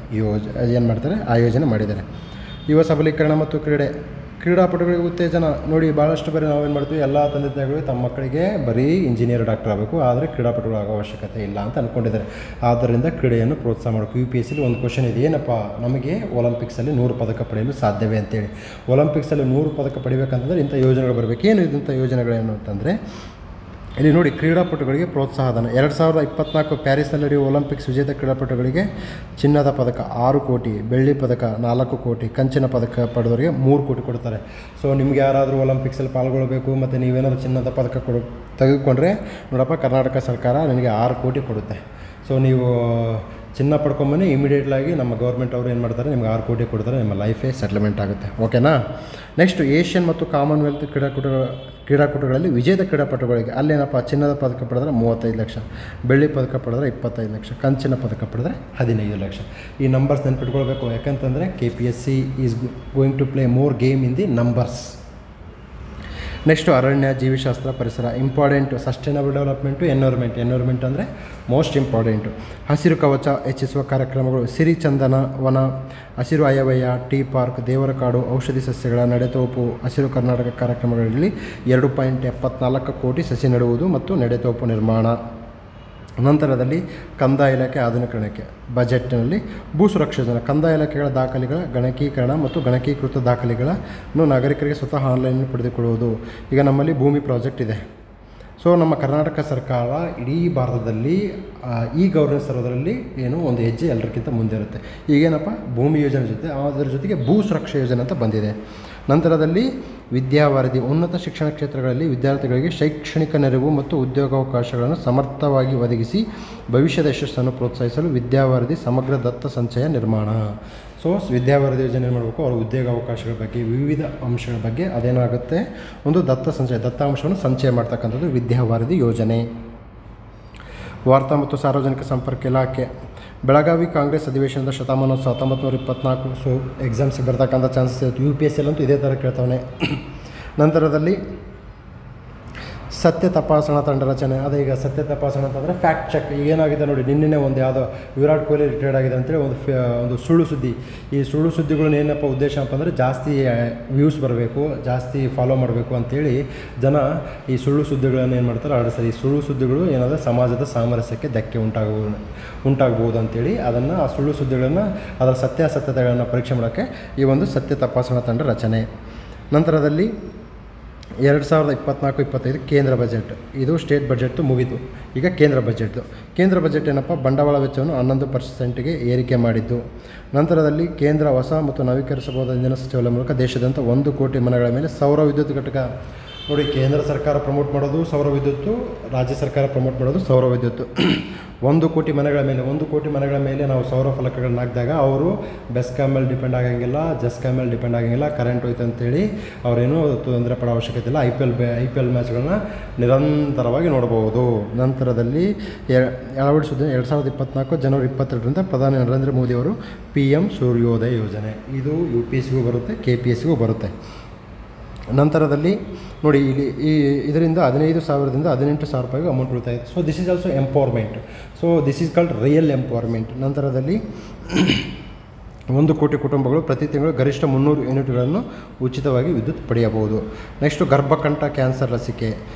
S1: ಆಯೋಜನೆ ಮಾಡಿದ್ದಾರೆ. ಯುವ ಸಬಲೀಕರಣ ಮತ್ತು ಕ್ರೀಡಾಪಟುಗಳಿಗೆ ಉತ್ತೇಜನ. ನೋಡಿ, ಭಾಳಷ್ಟು ಬಾರಿ ನಾವೇನು ಮಾಡ್ತೀವಿ, ಎಲ್ಲ ತಂದೆ ತಾಯಿಗಳು ತಮ್ಮ ಮಕ್ಕಳಿಗೆ ಬರೀ ಇಂಜಿನಿಯರ್, ಡಾಕ್ಟರ್ ಆಗಬೇಕು, ಆದರೆ ಕ್ರೀಡಾಪಟುಗಳು ಆಗೋ ಅವಶ್ಯಕತೆ ಇಲ್ಲ ಅಂತ ಅಂದ್ಕೊಂಡಿದ್ದಾರೆ. ಆದ್ದರಿಂದ ಕ್ರೀಡೆಯನ್ನು ಪ್ರೋತ್ಸಾಹ ಮಾಡಬೇಕು. UPSC ಒಂದು ಕ್ವಶನ್ ಇದೆ, ಏನಪ್ಪ ನಮಗೆ ಒಲಿಂಪಿಕ್ಸಲ್ಲಿ 100 ಪದಕ ಪಡೆಯಲು ಸಾಧ್ಯವೇ ಅಂತೇಳಿ. ಒಲಿಂಪಿಕ್ಸಲ್ಲಿ 100 ಪದಕ ಪಡಿಬೇಕಂತಂದರೆ ಇಂಥ ಯೋಜನೆಗಳು ಬರಬೇಕು. ಏನು ಇಂಥ ಯೋಜನೆಗಳೇನು ಅಂತಂದರೆ ಇಲ್ಲಿ ನೋಡಿ, ಕ್ರೀಡಾಪಟುಗಳಿಗೆ ಪ್ರೋತ್ಸಾಹಧನ. 2024 ಪ್ಯಾರಿಸ್ನಲ್ಲಿ ನಡೆಯುವ ಒಲಿಂಪಿಕ್ಸ್ ವಿಜೇತ ಕ್ರೀಡಾಪಟುಗಳಿಗೆ ಚಿನ್ನದ ಪದಕ 6 ಕೋಟಿ, ಬೆಳ್ಳಿ ಪದಕ 4 ಕೋಟಿ, ಕಂಚಿನ ಪದಕ ಪಡೆದವರಿಗೆ 3 ಕೋಟಿ ಕೊಡ್ತಾರೆ. ಸೊ ನಿಮ್ಗೆ ಯಾರಾದರೂ ಒಲಿಂಪಿಕ್ಸಲ್ಲಿ ಪಾಲ್ಗೊಳ್ಳಬೇಕು ಮತ್ತು ನೀವೇನಾದರೂ ಚಿನ್ನದ ಪದಕ ತೆಗೆದುಕೊಂಡ್ರೆ ನೋಡಪ್ಪ, ಕರ್ನಾಟಕ ಸರ್ಕಾರ ನಿನಗೆ 6 ಕೋಟಿ ಕೊಡುತ್ತೆ. ಸೊ ನೀವು ಚಿನ್ನ ಪಡ್ಕೊಂಬನ್ನಿ, ಇಮಿಡಿಯೇಟ್ಲಾಗಿ ನಮ್ಮ ಗೌರ್ಮೆಂಟ್ ಅವರು ಏನು ಮಾಡ್ತಾರೆ, ನಿಮ್ಗೆ 6 ಕೋಟಿ ಕೊಡ್ತಾರೆ, ನಿಮ್ಮ ಲೈಫೇ ಸೆಟ್ಲ್ಮೆಂಟ್ ಆಗುತ್ತೆ. ಓಕೆನಾ? ನೆಕ್ಸ್ಟ್, ಏಷ್ಯನ್ ಮತ್ತು ಕಾಮನ್ವೆಲ್ತ್ ಕ್ರೀಡಾಕೂಟಗಳಲ್ಲಿ ವಿಜೇತ ಕ್ರೀಡಾಪಟುಗಳಿಗೆ ಅಲ್ಲೇನಪ್ಪ ಚಿನ್ನದ ಪದಕ ಪಡೆದ್ರೆ 35 ಲಕ್ಷ, ಬೆಳ್ಳಿ ಪದಕ ಪಡೆದ್ರೆ 25 ಲಕ್ಷ, ಕಂಚಿನ ಪದಕ ಪಡೆದ್ರೆ 15 ಲಕ್ಷ. ಈ ನಂಬರ್ಸ್ ನೆನ್ಪಿಟ್ಕೊಳ್ಬೇಕು. ಯಾಕಂತಂದರೆ KPSC is going to play more game in the numbers. Next ಅರಣ್ಯ, ಜೀವಿಶಾಸ್ತ್ರ, ಪರಿಸರ ಇಂಪಾರ್ಟೆಂಟು. ಸಸ್ಟೈನಬಲ್ ಡೆವಲಪ್ಮೆಂಟು, ಎನ್ವೈರ್ಮೆಂಟ್ ಅಂದರೆ ಮೋಸ್ಟ್ ಇಂಪಾರ್ಟೆಂಟು. ಹಸಿರು ಕವಚ ಹೆಚ್ಚಿಸುವ ಕಾರ್ಯಕ್ರಮಗಳು. ಸಿರಿ ಚಂದನ ವನ, ಹಸಿರು ಅಯವ್ಯಯ, ಟೀ ಪಾರ್ಕ್, ದೇವರ ಕಾಡು, ಔಷಧಿ ಸಸ್ಯಗಳ ನೆಡೆತೋಪು. ಹಸಿರು ಕರ್ನಾಟಕ ಕಾರ್ಯಕ್ರಮಗಳಲ್ಲಿ 2.74 ಕೋಟಿ ಸಸಿ ನೆಡುವುದು ಮತ್ತು ನೆಡೆತೋಪು ನಿರ್ಮಾಣ. ನಂತರದಲ್ಲಿ ಕಂದಾಯ ಇಲಾಖೆ ಆಧುನೀಕರಣಕ್ಕೆ. ಬಜೆಟ್ನಲ್ಲಿ ಭೂ ಸುರಕ್ಷಾ ಯೋಜನೆ. ಕಂದಾಯ ಇಲಾಖೆಗಳ ದಾಖಲೆಗಳ ಗಣಕೀಕರಣ ಮತ್ತು ಗಣಕೀಕೃತ ದಾಖಲೆಗಳನ್ನು ನಾಗರಿಕರಿಗೆ ಸ್ವತಃ ಆನ್ಲೈನಲ್ಲಿ ಪಡೆದುಕೊಳ್ಳುವುದು. ಈಗ ನಮ್ಮಲ್ಲಿ ಭೂಮಿ ಪ್ರಾಜೆಕ್ಟ್ ಇದೆ. ಸೊ ನಮ್ಮ ಕರ್ನಾಟಕ ಸರ್ಕಾರ ಇಡೀ ಭಾರತದಲ್ಲಿ ಗವರ್ನೆನ್ಸ್ ತರೋದರಲ್ಲಿ ಏನು ಒಂದು ಹೆಜ್ಜೆ ಎಲ್ಲರಿಗಿಂತ ಮುಂದೆ ಇರುತ್ತೆ. ಈಗೇನಪ್ಪ, ಭೂಮಿ ಯೋಜನೆ ಜೊತೆ ಅದರ ಜೊತೆಗೆ ಭೂ ಸುರಕ್ಷಾ ಯೋಜನೆ ಅಂತ ಬಂದಿದೆ. ನಂತರದಲ್ಲಿ ವಿದ್ಯಾವರದಿ. ಉನ್ನತ ಶಿಕ್ಷಣ ಕ್ಷೇತ್ರಗಳಲ್ಲಿ ವಿದ್ಯಾರ್ಥಿಗಳಿಗೆ ಶೈಕ್ಷಣಿಕ ನೆರವು ಮತ್ತು ಉದ್ಯೋಗಾವಕಾಶಗಳನ್ನು ಸಮರ್ಥವಾಗಿ ಒದಗಿಸಿ ಭವಿಷ್ಯದ ಯಶಸ್ಸನ್ನು ಪ್ರೋತ್ಸಾಹಿಸಲು ವಿದ್ಯಾವರದಿ ಸಮಗ್ರ ದತ್ತ ಸಂಚಯ ನಿರ್ಮಾಣ. ಸೊ ವಿದ್ಯಾವರದಿ ಯೋಜನೆ ಏನು ಮಾಡಬೇಕು, ಅವರ ಉದ್ಯೋಗಾವಕಾಶಗಳ ಬಗ್ಗೆ, ವಿವಿಧ ಅಂಶಗಳ ಬಗ್ಗೆ ಅದೇನಾಗುತ್ತೆ, ಒಂದು ದತ್ತಾಂಶವನ್ನು ಸಂಚಯ ಮಾಡ್ತಕ್ಕಂಥದ್ದು ವಿದ್ಯಾವರದಿ ಯೋಜನೆ. ವಾರ್ತಾ ಮತ್ತು ಸಾರ್ವಜನಿಕ ಸಂಪರ್ಕ ಇಲಾಖೆ. ಬೆಳಗಾವಿ ಕಾಂಗ್ರೆಸ್ ಅಧಿವೇಶನದ ಶತಮಾನೋತ್ಸವ 1924. ಸೊ ಎಕ್ಸಾಮ್ಸಿಗೆ ಬರ್ತಕ್ಕಂಥ ಚಾನ್ಸಸ್ ಇರುತ್ತೆ. UPSC ಅಂತೂ ಇದೇ ಥರ ಕೇಳ್ತಾವನೆ. ನಂತರದಲ್ಲಿ ಸತ್ಯ ತಪಾಸಣಾ ತಂಡ ರಚನೆ. ಅದೇ ಈಗ ಸತ್ಯ ತಪಾಸಣೆ ಅಂತಂದರೆ ಫ್ಯಾಕ್ಟ್ ಚೆಕ್. ಈಗ ಏನಾಗಿದೆ ನೋಡಿ, ನಿನ್ನೆ ಒಂದು ಯಾವುದೋ ವಿರಾಟ್ ಕೊಹ್ಲಿ ರಿಟೈರ್ಡ್ ಆಗಿದೆ ಅಂತೇಳಿ ಒಂದು ಸುಳ್ಳು ಸುದ್ದಿ. ಈ ಸುಳ್ಳು ಸುದ್ದಿಗಳನ್ನ ಏನಪ್ಪ ಉದ್ದೇಶ ಅಂತಂದರೆ ಜಾಸ್ತಿ ವ್ಯೂಸ್ ಬರಬೇಕು, ಜಾಸ್ತಿ ಫಾಲೋ ಮಾಡಬೇಕು ಅಂಥೇಳಿ ಜನ ಈ ಸುಳ್ಳು ಸುದ್ದಿಗಳನ್ನು ಏನು ಮಾಡ್ತಾರೆ, ಹರಡಿಸ್ತಾರೆ. ಈ ಸುಳ್ಳು ಸುದ್ದಿಗಳು ಏನಾದರೂ ಸಮಾಜದ ಸಾಮರಸ್ಯಕ್ಕೆ ಧಕ್ಕೆ ಉಂಟಾಗ್ಬೋದು ಅಂಥೇಳಿ ಅದನ್ನು, ಆ ಸುಳ್ಳು ಸುದ್ದಿಗಳನ್ನು, ಅದರ ಸತ್ಯಾಸತ್ಯತೆಗಳನ್ನು ಪರೀಕ್ಷೆ ಮಾಡೋಕ್ಕೆ ಈ ಒಂದು ಸತ್ಯ ತಪಾಸಣಾ ತಂಡ ರಚನೆ. ನಂತರದಲ್ಲಿ 2024-25 ಕೇಂದ್ರ ಬಜೆಟ್. ಇದು ಸ್ಟೇಟ್ ಬಜೆಟ್ ಮುಗಿತು. ಈಗ ಕೇಂದ್ರ ಬಜೆಟ್ ಏನಪ್ಪ, ಬಂಡವಾಳ ವೆಚ್ಚವನ್ನು 11% ಏರಿಕೆ ಮಾಡಿದ್ದು. ನಂತರದಲ್ಲಿ ಕೇಂದ್ರ ಹೊಸ ಮತ್ತು ನವೀಕರಿಸಬಹುದಾದ ಇಂಧನ ಸಚಿವಾಲಯ ಮೂಲಕ ದೇಶಾದ್ಯಂತ 1 ಕೋಟಿ ಮನೆಗಳ ಮೇಲೆ ಸೌರ ವಿದ್ಯುತ್ ಘಟಕ. ನೋಡಿ, ಕೇಂದ್ರ ಸರ್ಕಾರ ಪ್ರಮೋಟ್ ಮಾಡೋದು ಸೌರ ವಿದ್ಯುತ್ತು, ರಾಜ್ಯ ಸರ್ಕಾರ ಪ್ರಮೋಟ್ ಮಾಡೋದು ಸೌರ ವಿದ್ಯುತ್ತು. 1 ಕೋಟಿ ಮನೆಗಳ ಮೇಲೆ ನಾವು ಸೌರ ಫಲಕಗಳನ್ನ ಹಾಕಿದಾಗ ಅವರು ಬೆಸ್ಕಾಮ್ ಮೇಲೆ ಡಿಪೆಂಡ್ ಆಗಂಗಿಲ್ಲ, ಜಸ್ಕಾಮ್ ಮೇಲೆ ಡಿಪೆಂಡ್ ಆಗಂಗಿಲ್ಲ. ಕರೆಂಟ್ ಹೋಯ್ತು ಅಂತೇಳಿ ಅವರೇನು ತೊಂದರೆ ಪಡೋ ಅವಶ್ಯಕತೆ ಇಲ್ಲ. IPL ಮ್ಯಾಚ್ಗಳನ್ನ ನಿರಂತರವಾಗಿ ನೋಡಬಹುದು. ನಂತರದಲ್ಲಿ ಅಳವಡಿಸಿದ 2024 ಜನವರಿ 22ರಿಂದ ಪ್ರಧಾನಿ ನರೇಂದ್ರ ಮೋದಿಯವರು PM ಸೂರ್ಯೋದಯ ಯೋಜನೆ. ಇದು UPSCಗೂ ಬರುತ್ತೆ, KPSCಗೂ ಬರುತ್ತೆ. ನಂತರದಲ್ಲಿ ನೋಡಿ ಇಲ್ಲಿ ಇದರಿಂದ 15,000ದಿಂದ 18,000 ರೂಪಾಯಿಗೆ ಅಮೌಂಟ್ ಉಳಿತಾಯ ಇದೆ. So this is also empowerment. So this is called real empowerment. ನಂತರದಲ್ಲಿ 1 ಕೋಟಿ ಕುಟುಂಬಗಳು ಪ್ರತಿ ತಿಂಗಳು ಗರಿಷ್ಠ 300 ಯೂನಿಟ್ಗಳನ್ನು ಉಚಿತವಾಗಿ ವಿದ್ಯುತ್ ಪಡೆಯಬಹುದು. ನೆಕ್ಸ್ಟು ಗರ್ಭಕಂಠ ಕ್ಯಾನ್ಸರ್ ಲಸಿಕೆ.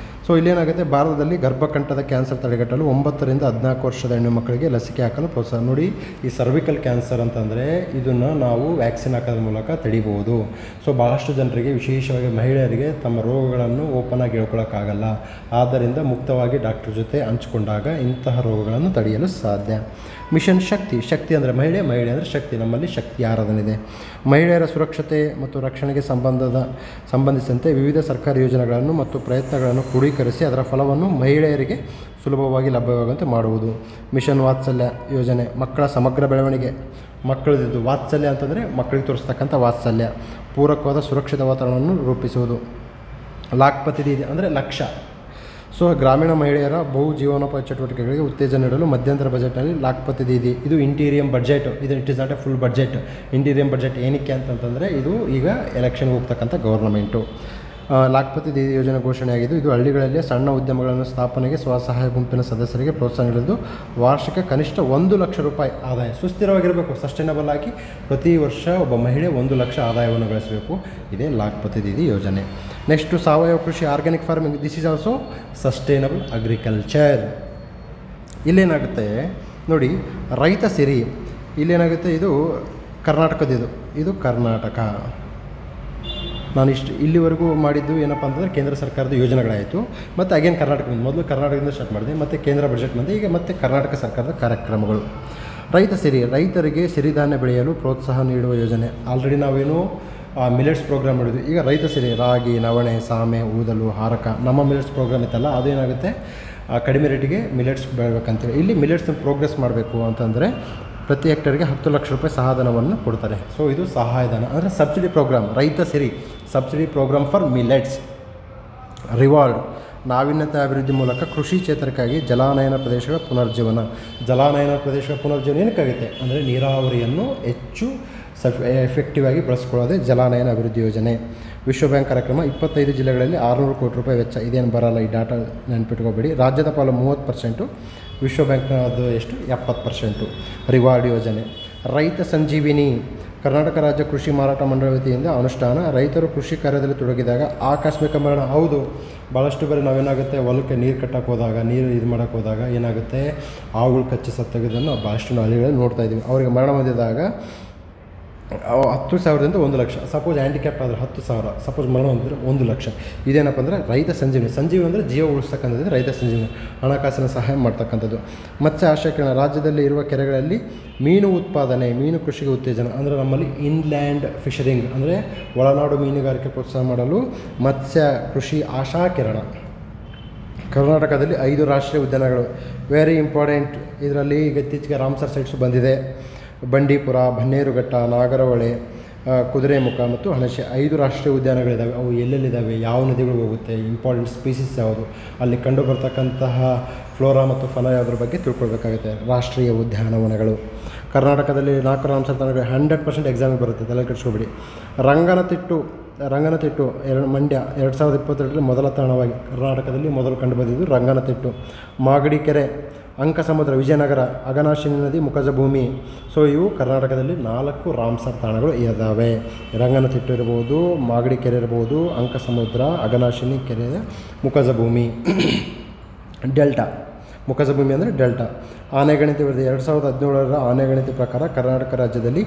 S1: ಸೊ ಇಲ್ಲೇನಾಗುತ್ತೆ, ಭಾರತದಲ್ಲಿ ಗರ್ಭಕಂಠದ ಕ್ಯಾನ್ಸರ್ ತಡೆಗಟ್ಟಲು 9 ರಿಂದ 14 ವರ್ಷದ ಹೆಣ್ಣು ಮಕ್ಕಳಿಗೆ ಲಸಿಕೆ ಹಾಕಲು ಪ್ರೋತ್ಸಾಹ. ನೋಡಿ, ಈ ಸರ್ವಿಕಲ್ ಕ್ಯಾನ್ಸರ್ ಅಂತಂದರೆ ಇದನ್ನು ನಾವು ವ್ಯಾಕ್ಸಿನ್ ಹಾಕೋದ್ರ ಮೂಲಕ ತಡಿಬೋದು. ಸೊ ಭಾಳಷ್ಟು ಜನರಿಗೆ, ವಿಶೇಷವಾಗಿ ಮಹಿಳೆಯರಿಗೆ ತಮ್ಮ ರೋಗಗಳನ್ನು ಓಪನ್ ಆಗಿ ಹೇಳ್ಕೊಳ್ಳೋಕ್ಕಾಗಲ್ಲ. ಆದ್ದರಿಂದ ಮುಕ್ತವಾಗಿ ಡಾಕ್ಟರ್ ಜೊತೆ ಹಂಚಿಕೊಂಡಾಗ ಇಂತಹ ರೋಗಗಳನ್ನು ತಡೆಯಲು ಸಾಧ್ಯ. ಮಿಷನ್ ಶಕ್ತಿ. ಶಕ್ತಿ ಅಂದರೆ ಮಹಿಳೆ ಅಂದರೆ ಶಕ್ತಿ. ನಮ್ಮಲ್ಲಿ ಶಕ್ತಿ ಆರಾಧನೆ. ಮಹಿಳೆಯರ ಸುರಕ್ಷತೆ ಮತ್ತು ರಕ್ಷಣೆಗೆ ಸಂಬಂಧಿಸಿದಂತೆ ವಿವಿಧ ಸರ್ಕಾರಿ ಯೋಜನೆಗಳನ್ನು ಮತ್ತು ಪ್ರಯತ್ನಗಳನ್ನು ಕ್ರೋಢೀಕರಿಸಿ ಅದರ ಫಲವನ್ನು ಮಹಿಳೆಯರಿಗೆ ಸುಲಭವಾಗಿ ಲಭ್ಯವಾಗುವಂತೆ ಮಾಡುವುದು. ಮಿಷನ್ ವಾತ್ಸಲ್ಯ ಯೋಜನೆ. ಮಕ್ಕಳ ಸಮಗ್ರ ಬೆಳವಣಿಗೆ. ಮಕ್ಕಳದ್ದು ವಾತ್ಸಲ್ಯ ಅಂತಂದರೆ ಮಕ್ಕಳಿಗೆ ತೋರಿಸ್ತಕ್ಕಂಥ ವಾತ್ಸಲ್ಯ. ಪೂರಕವಾದ ಸುರಕ್ಷಿತ ವಾತಾವರಣವನ್ನು ರೂಪಿಸುವುದು. ಲಾಖ್ಪತಿ ದೀದಿ ಅಂದರೆ ಲಕ್ಷ. ಸೊ ಗ್ರಾಮೀಣ ಮಹಿಳೆಯರ ಬಹು ಜೀವನೋಪಾಯ ಚಟುವಟಿಕೆಗಳಿಗೆ ಉತ್ತೇಜನ ನೀಡಲು ಮಧ್ಯಂತರ ಬಜೆಟ್ನಲ್ಲಿ ಲಾಖ್ಪತಿ ದೀದಿ. ಇದು ಇಂಟೀರಿಯಂ ಬಡ್ಜೆಟ್. ಇದು it is not A full budget. Interim budget ಏನಕ್ಕೆ ಅಂತಂತಂದರೆ ಇದು ಈಗ ಎಲೆಕ್ಷನ್ಗೆ ಹೋಗ್ತಕ್ಕಂಥ ಗೌರ್ನಮೆಂಟು. ಲಾಖ್ಪತಿ ದೀದಿ ಯೋಜನೆ ಘೋಷಣೆಯಾಗಿದ್ದು ಇದು ಹಳ್ಳಿಗಳಲ್ಲಿ ಸಣ್ಣ ಉದ್ಯಮಗಳನ್ನು ಸ್ಥಾಪನೆಗೆ ಸ್ವಸಹಾಯ ಗುಂಪಿನ ಸದಸ್ಯರಿಗೆ ಪ್ರೋತ್ಸಾಹ ನೀಡಲು ವಾರ್ಷಿಕ ಕನಿಷ್ಠ 1 ಲಕ್ಷ ರೂಪಾಯಿ ಆದಾಯ. ಸುಸ್ಥಿರವಾಗಿರಬೇಕು, ಸಸ್ಟೈನಬಲ್ ಆಗಿ ಪ್ರತಿ ವರ್ಷ ಒಬ್ಬ ಮಹಿಳೆ 1 ಲಕ್ಷ ಆದಾಯವನ್ನು ಗಳಿಸಬೇಕು. ಇದೇ ಲಾಖ್ಪತಿ ದೀದಿ ಯೋಜನೆ. ನೆಕ್ಸ್ಟು ಸಾವಯವ ಕೃಷಿ, organic farming. This is also sustainable agriculture. ಇಲ್ಲೇನಾಗುತ್ತೆ ನೋಡಿ, ರೈತ ಸಿರಿ. ಇಲ್ಲೇನಾಗುತ್ತೆ, ಇದು ಕರ್ನಾಟಕದಿದು. ಇದು ಕರ್ನಾಟಕ. ನಾನು ಇಲ್ಲಿವರೆಗೂ ಮಾಡಿದ್ದು ಏನಪ್ಪ ಅಂತಂದರೆ ಕೇಂದ್ರ ಸರ್ಕಾರದ ಯೋಜನೆಗಳಾಯಿತು. ಮತ್ತು ಅಗೇನ್ ಕರ್ನಾಟಕದಿಂದ, ಮೊದಲು ಕರ್ನಾಟಕದಿಂದ ಸ್ಟಾರ್ಟ್ ಮಾಡಿದೆ, ಮತ್ತು ಕೇಂದ್ರ ಬಜೆಟ್ ಬಂದೆ, ಈಗ ಮತ್ತೆ ಕರ್ನಾಟಕ ಸರ್ಕಾರದ ಕಾರ್ಯಕ್ರಮಗಳು. ರೈತ ಸಿರಿ. ರೈತರಿಗೆ ಸಿರಿಧಾನ್ಯ ಬೆಳೆಯಲು ಪ್ರೋತ್ಸಾಹ ನೀಡುವ ಯೋಜನೆ. ಆಲ್ರೆಡಿ ನಾವೇನು ಮಿಲೆಟ್ಸ್ ಪ್ರೋಗ್ರಾಮ್ ಮಾಡಿದ್ವಿ. ಈಗ ರೈತ ಸಿರಿ, ರಾಗಿ, ನವಣೆ, ಸಾಮೆ, ಊದಲು, ಹಾರಕ. ನಮ್ಮ ಮಿಲೆಟ್ಸ್ ಪ್ರೋಗ್ರಾಮ್ ಇತ್ತಲ್ಲ, ಅದೇನಾಗುತ್ತೆ, ಕಡಿಮೆ ರೇಟಿಗೆ ಮಿಲೆಟ್ಸ್ ಬೆಳಬೇಕಂತೇಳಿ ಇಲ್ಲಿ ಮಿಲೆಟ್ಸ್ನ ಪ್ರೋಗ್ರೆಸ್ ಮಾಡಬೇಕು ಅಂತಂದರೆ ಪ್ರತಿ ಹೆಕ್ಟರ್ಗೆ 10 ಲಕ್ಷ ರೂಪಾಯಿ ಸಹಾಯಧನವನ್ನು ಕೊಡ್ತಾರೆ. ಸೊ ಇದು ಸಹಾಯಧನ ಅಂದರೆ subsidy program. Raitha Siri subsidy program for millets. Reward. ನಾವೀನ್ಯತೆ ಅಭಿವೃದ್ಧಿ ಮೂಲಕ ಕೃಷಿ ಚೇತರಿಕೆಗಾಗಿ ಜಲಾನಯನ ಪ್ರದೇಶಗಳ ಪುನರ್ಜೀವನ. ಜಲಾನಯನ ಪ್ರದೇಶಗಳ ಪುನರ್ಜೀವನ ಏನಕ್ಕಾಗುತ್ತೆ ಅಂದರೆ ನೀರಾವರಿಯನ್ನು ಹೆಚ್ಚು ಎಫೆಕ್ಟಿವ್ ಆಗಿ ಬಳಸ್ಕೊಳ್ಳೋದೇ ಜಲಾನಯನ ಅಭಿವೃದ್ಧಿ ಯೋಜನೆ. ವಿಶ್ವ ಬ್ಯಾಂಕ್ ಕಾರ್ಯಕ್ರಮ. 25 ಜಿಲ್ಲೆಗಳಲ್ಲಿ 600 ಕೋಟಿ ರೂಪಾಯಿ ವೆಚ್ಚ. ಇದೇನು ಬರಲ್ಲ, ಈ ಡಾಟಾ ನೆನ್ಪಿಟ್ಕೋಬೇಡಿ. ರಾಜ್ಯದ ಪಾಲು 30%, ವಿಶ್ವ ಬ್ಯಾಂಕ್ನದು ಎಷ್ಟು 70%. ರಿವಾರ್ಡ್ ಯೋಜನೆ. ರೈತ ಸಂಜೀವಿನಿ. ಕರ್ನಾಟಕ ರಾಜ್ಯ ಕೃಷಿ ಮಾರಾಟ ಮಂಡಳಿ ವತಿಯಿಂದ ಅನುಷ್ಠಾನ. ರೈತರು ಕೃಷಿ ಕಾರ್ಯದಲ್ಲಿ ತೊಡಗಿದಾಗ ಆಕಸ್ಮಿಕ ಮರಣ. ಹೌದು, ಭಾಳಷ್ಟು ಬಾರಿ ನಾವೇನಾಗುತ್ತೆ, ಹೊಲಕ್ಕೆ ನೀರು ಕಟ್ಟಕ್ಕೆ ಹೋದಾಗ, ನೀರು ಇದು ಮಾಡೋಕ್ಕೆ ಹೋದಾಗ ಏನಾಗುತ್ತೆ, ಆವುಗಳು ಕಚ್ಚಿ ಸತ್ತೋಗೋದನ್ನು ಭಾಳಷ್ಟು ಹಳ್ಳಿಗಳಲ್ಲಿ ನೋಡ್ತಾ ಇದ್ದೀವಿ. ಅವರಿಗೆ ಮರಣ ಹೊಂದಿದಾಗ 10,000ದಿಂದ 1 ಲಕ್ಷ. ಸಪೋಸ್ ಹ್ಯಾಂಡಿಕ್ಯಾಪ್ ಆದರೆ 10,000, ಸಪೋಸ್ ಮರಣ ಹೊಂದಿದ್ರೆ 1 ಲಕ್ಷ. ಇದೇನಪ್ಪ ಅಂದರೆ ರೈತ ಸಂಜೀವಿನಿ. ಸಂಜೀವಿನಿ ಅಂದರೆ ಜೀವ ಉಳಿಸ್ತಕ್ಕಂಥದ್ದು ರೈತ ಸಂಜೀವಿನಿ. ಹಣಕಾಸಿನ ಸಹಾಯ ಮಾಡ್ತಕ್ಕಂಥದ್ದು. ಮತ್ಸ್ಯ ಆಶಯಕರಣ. ರಾಜ್ಯದಲ್ಲಿ ಇರುವ ಕೆರೆಗಳಲ್ಲಿ ಮೀನು ಉತ್ಪಾದನೆ, ಮೀನು ಕೃಷಿಗೆ ಉತ್ತೇಜನ. ಅಂದರೆ ನಮ್ಮಲ್ಲಿ ಇನ್ಲ್ಯಾಂಡ್ ಫಿಶರಿಂಗ್ ಅಂದರೆ ಒಳನಾಡು ಮೀನುಗಾರಿಕೆ ಪ್ರೋತ್ಸಾಹ ಮಾಡಲು ಮತ್ಸ್ಯ ಕೃಷಿ ಆಶಾಕಿರಣ. ಕರ್ನಾಟಕದಲ್ಲಿ 5 ರಾಷ್ಟ್ರೀಯ ಉದ್ಯಾನಗಳು. Very important. ಇದರಲ್ಲಿ ಈಗ ಇತ್ತೀಚೆಗೆ ರಾಮ್ಸರ್ ಸೈಟ್ಸು ಬಂದಿದೆ. ಬಂಡೀಪುರ, ಬನ್ನೇರುಘಟ್ಟ, ನಾಗರಹೊಳೆ, ಕುದುರೆಮುಖ ಮತ್ತು ಹಣಶೆ 5 ರಾಷ್ಟ್ರೀಯ ಉದ್ಯಾನಗಳಿದ್ದಾವೆ. ಅವು ಎಲ್ಲೆಲ್ಲಿದ್ದಾವೆ, ಯಾವ ನದಿಗಳು ಹೋಗುತ್ತೆ, ಇಂಪಾರ್ಟೆಂಟ್ ಸ್ಪೀಸೀಸ್ ಯಾವುದು, ಅಲ್ಲಿ ಕಂಡು ಬರ್ತಕ್ಕಂತಹ ಫ್ಲೋರಾ ಮತ್ತು ಫನ ಯಾವುದ್ರ ಬಗ್ಗೆ ತಿಳ್ಕೊಳ್ಬೇಕಾಗುತ್ತೆ. ರಾಷ್ಟ್ರೀಯ ಉದ್ಯಾನವನಗಳು. ಕರ್ನಾಟಕದಲ್ಲಿ 4 ರಾಮ್ಸರ್ ತಾಣಗಳು 100% ಎಕ್ಸಾಮಿಗೆ ಬರುತ್ತೆ, ತಲೆ ಕೆಡಿಸ್ಕೊಬೇಡಿ. ರಂಗನತಿಟ್ಟು ಮಂಡ್ಯ 2022ರಲ್ಲಿ ಮೊದಲ ತಾಣವಾಗಿ ಕರ್ನಾಟಕದಲ್ಲಿ ಮೊದಲು ಕಂಡು ಬಂದಿದ್ದು ರಂಗನತಿಟ್ಟು. ಮಾಗಡಿ ಕೆರೆ, ಅಂಕಸಮುದ್ರ, ವಿಜಯನಗರ, ಅಘನಾಶಿನಿ ನದಿ, ಮುಖಜ ಭೂಮಿ. ಸೊ ಇವು ಕರ್ನಾಟಕದಲ್ಲಿ 4 ರಾಮ್ಸರ್ ತಾಣಗಳು ಇದ್ದಾವೆ. ರಂಗನತಿಟ್ಟು ಇರ್ಬೋದು, ಮಾಗಡಿ ಕೆರೆ ಇರ್ಬೋದು, ಅಂಕಸಮುದ್ರ, ಅಘನಾಶಿನಿ ಕೆರೆ, ಮುಖಜ ಭೂಮಿ. ಡೆಲ್ಟಾ. ಮುಖಜ ಭೂಮಿ ಅಂದರೆ ಡೆಲ್ಟಾ. ಆನೆಗಣತಿ ವರದಿ 2017ರ ಆನೆಗಣತಿ ಪ್ರಕಾರ ಕರ್ನಾಟಕ ರಾಜ್ಯದಲ್ಲಿ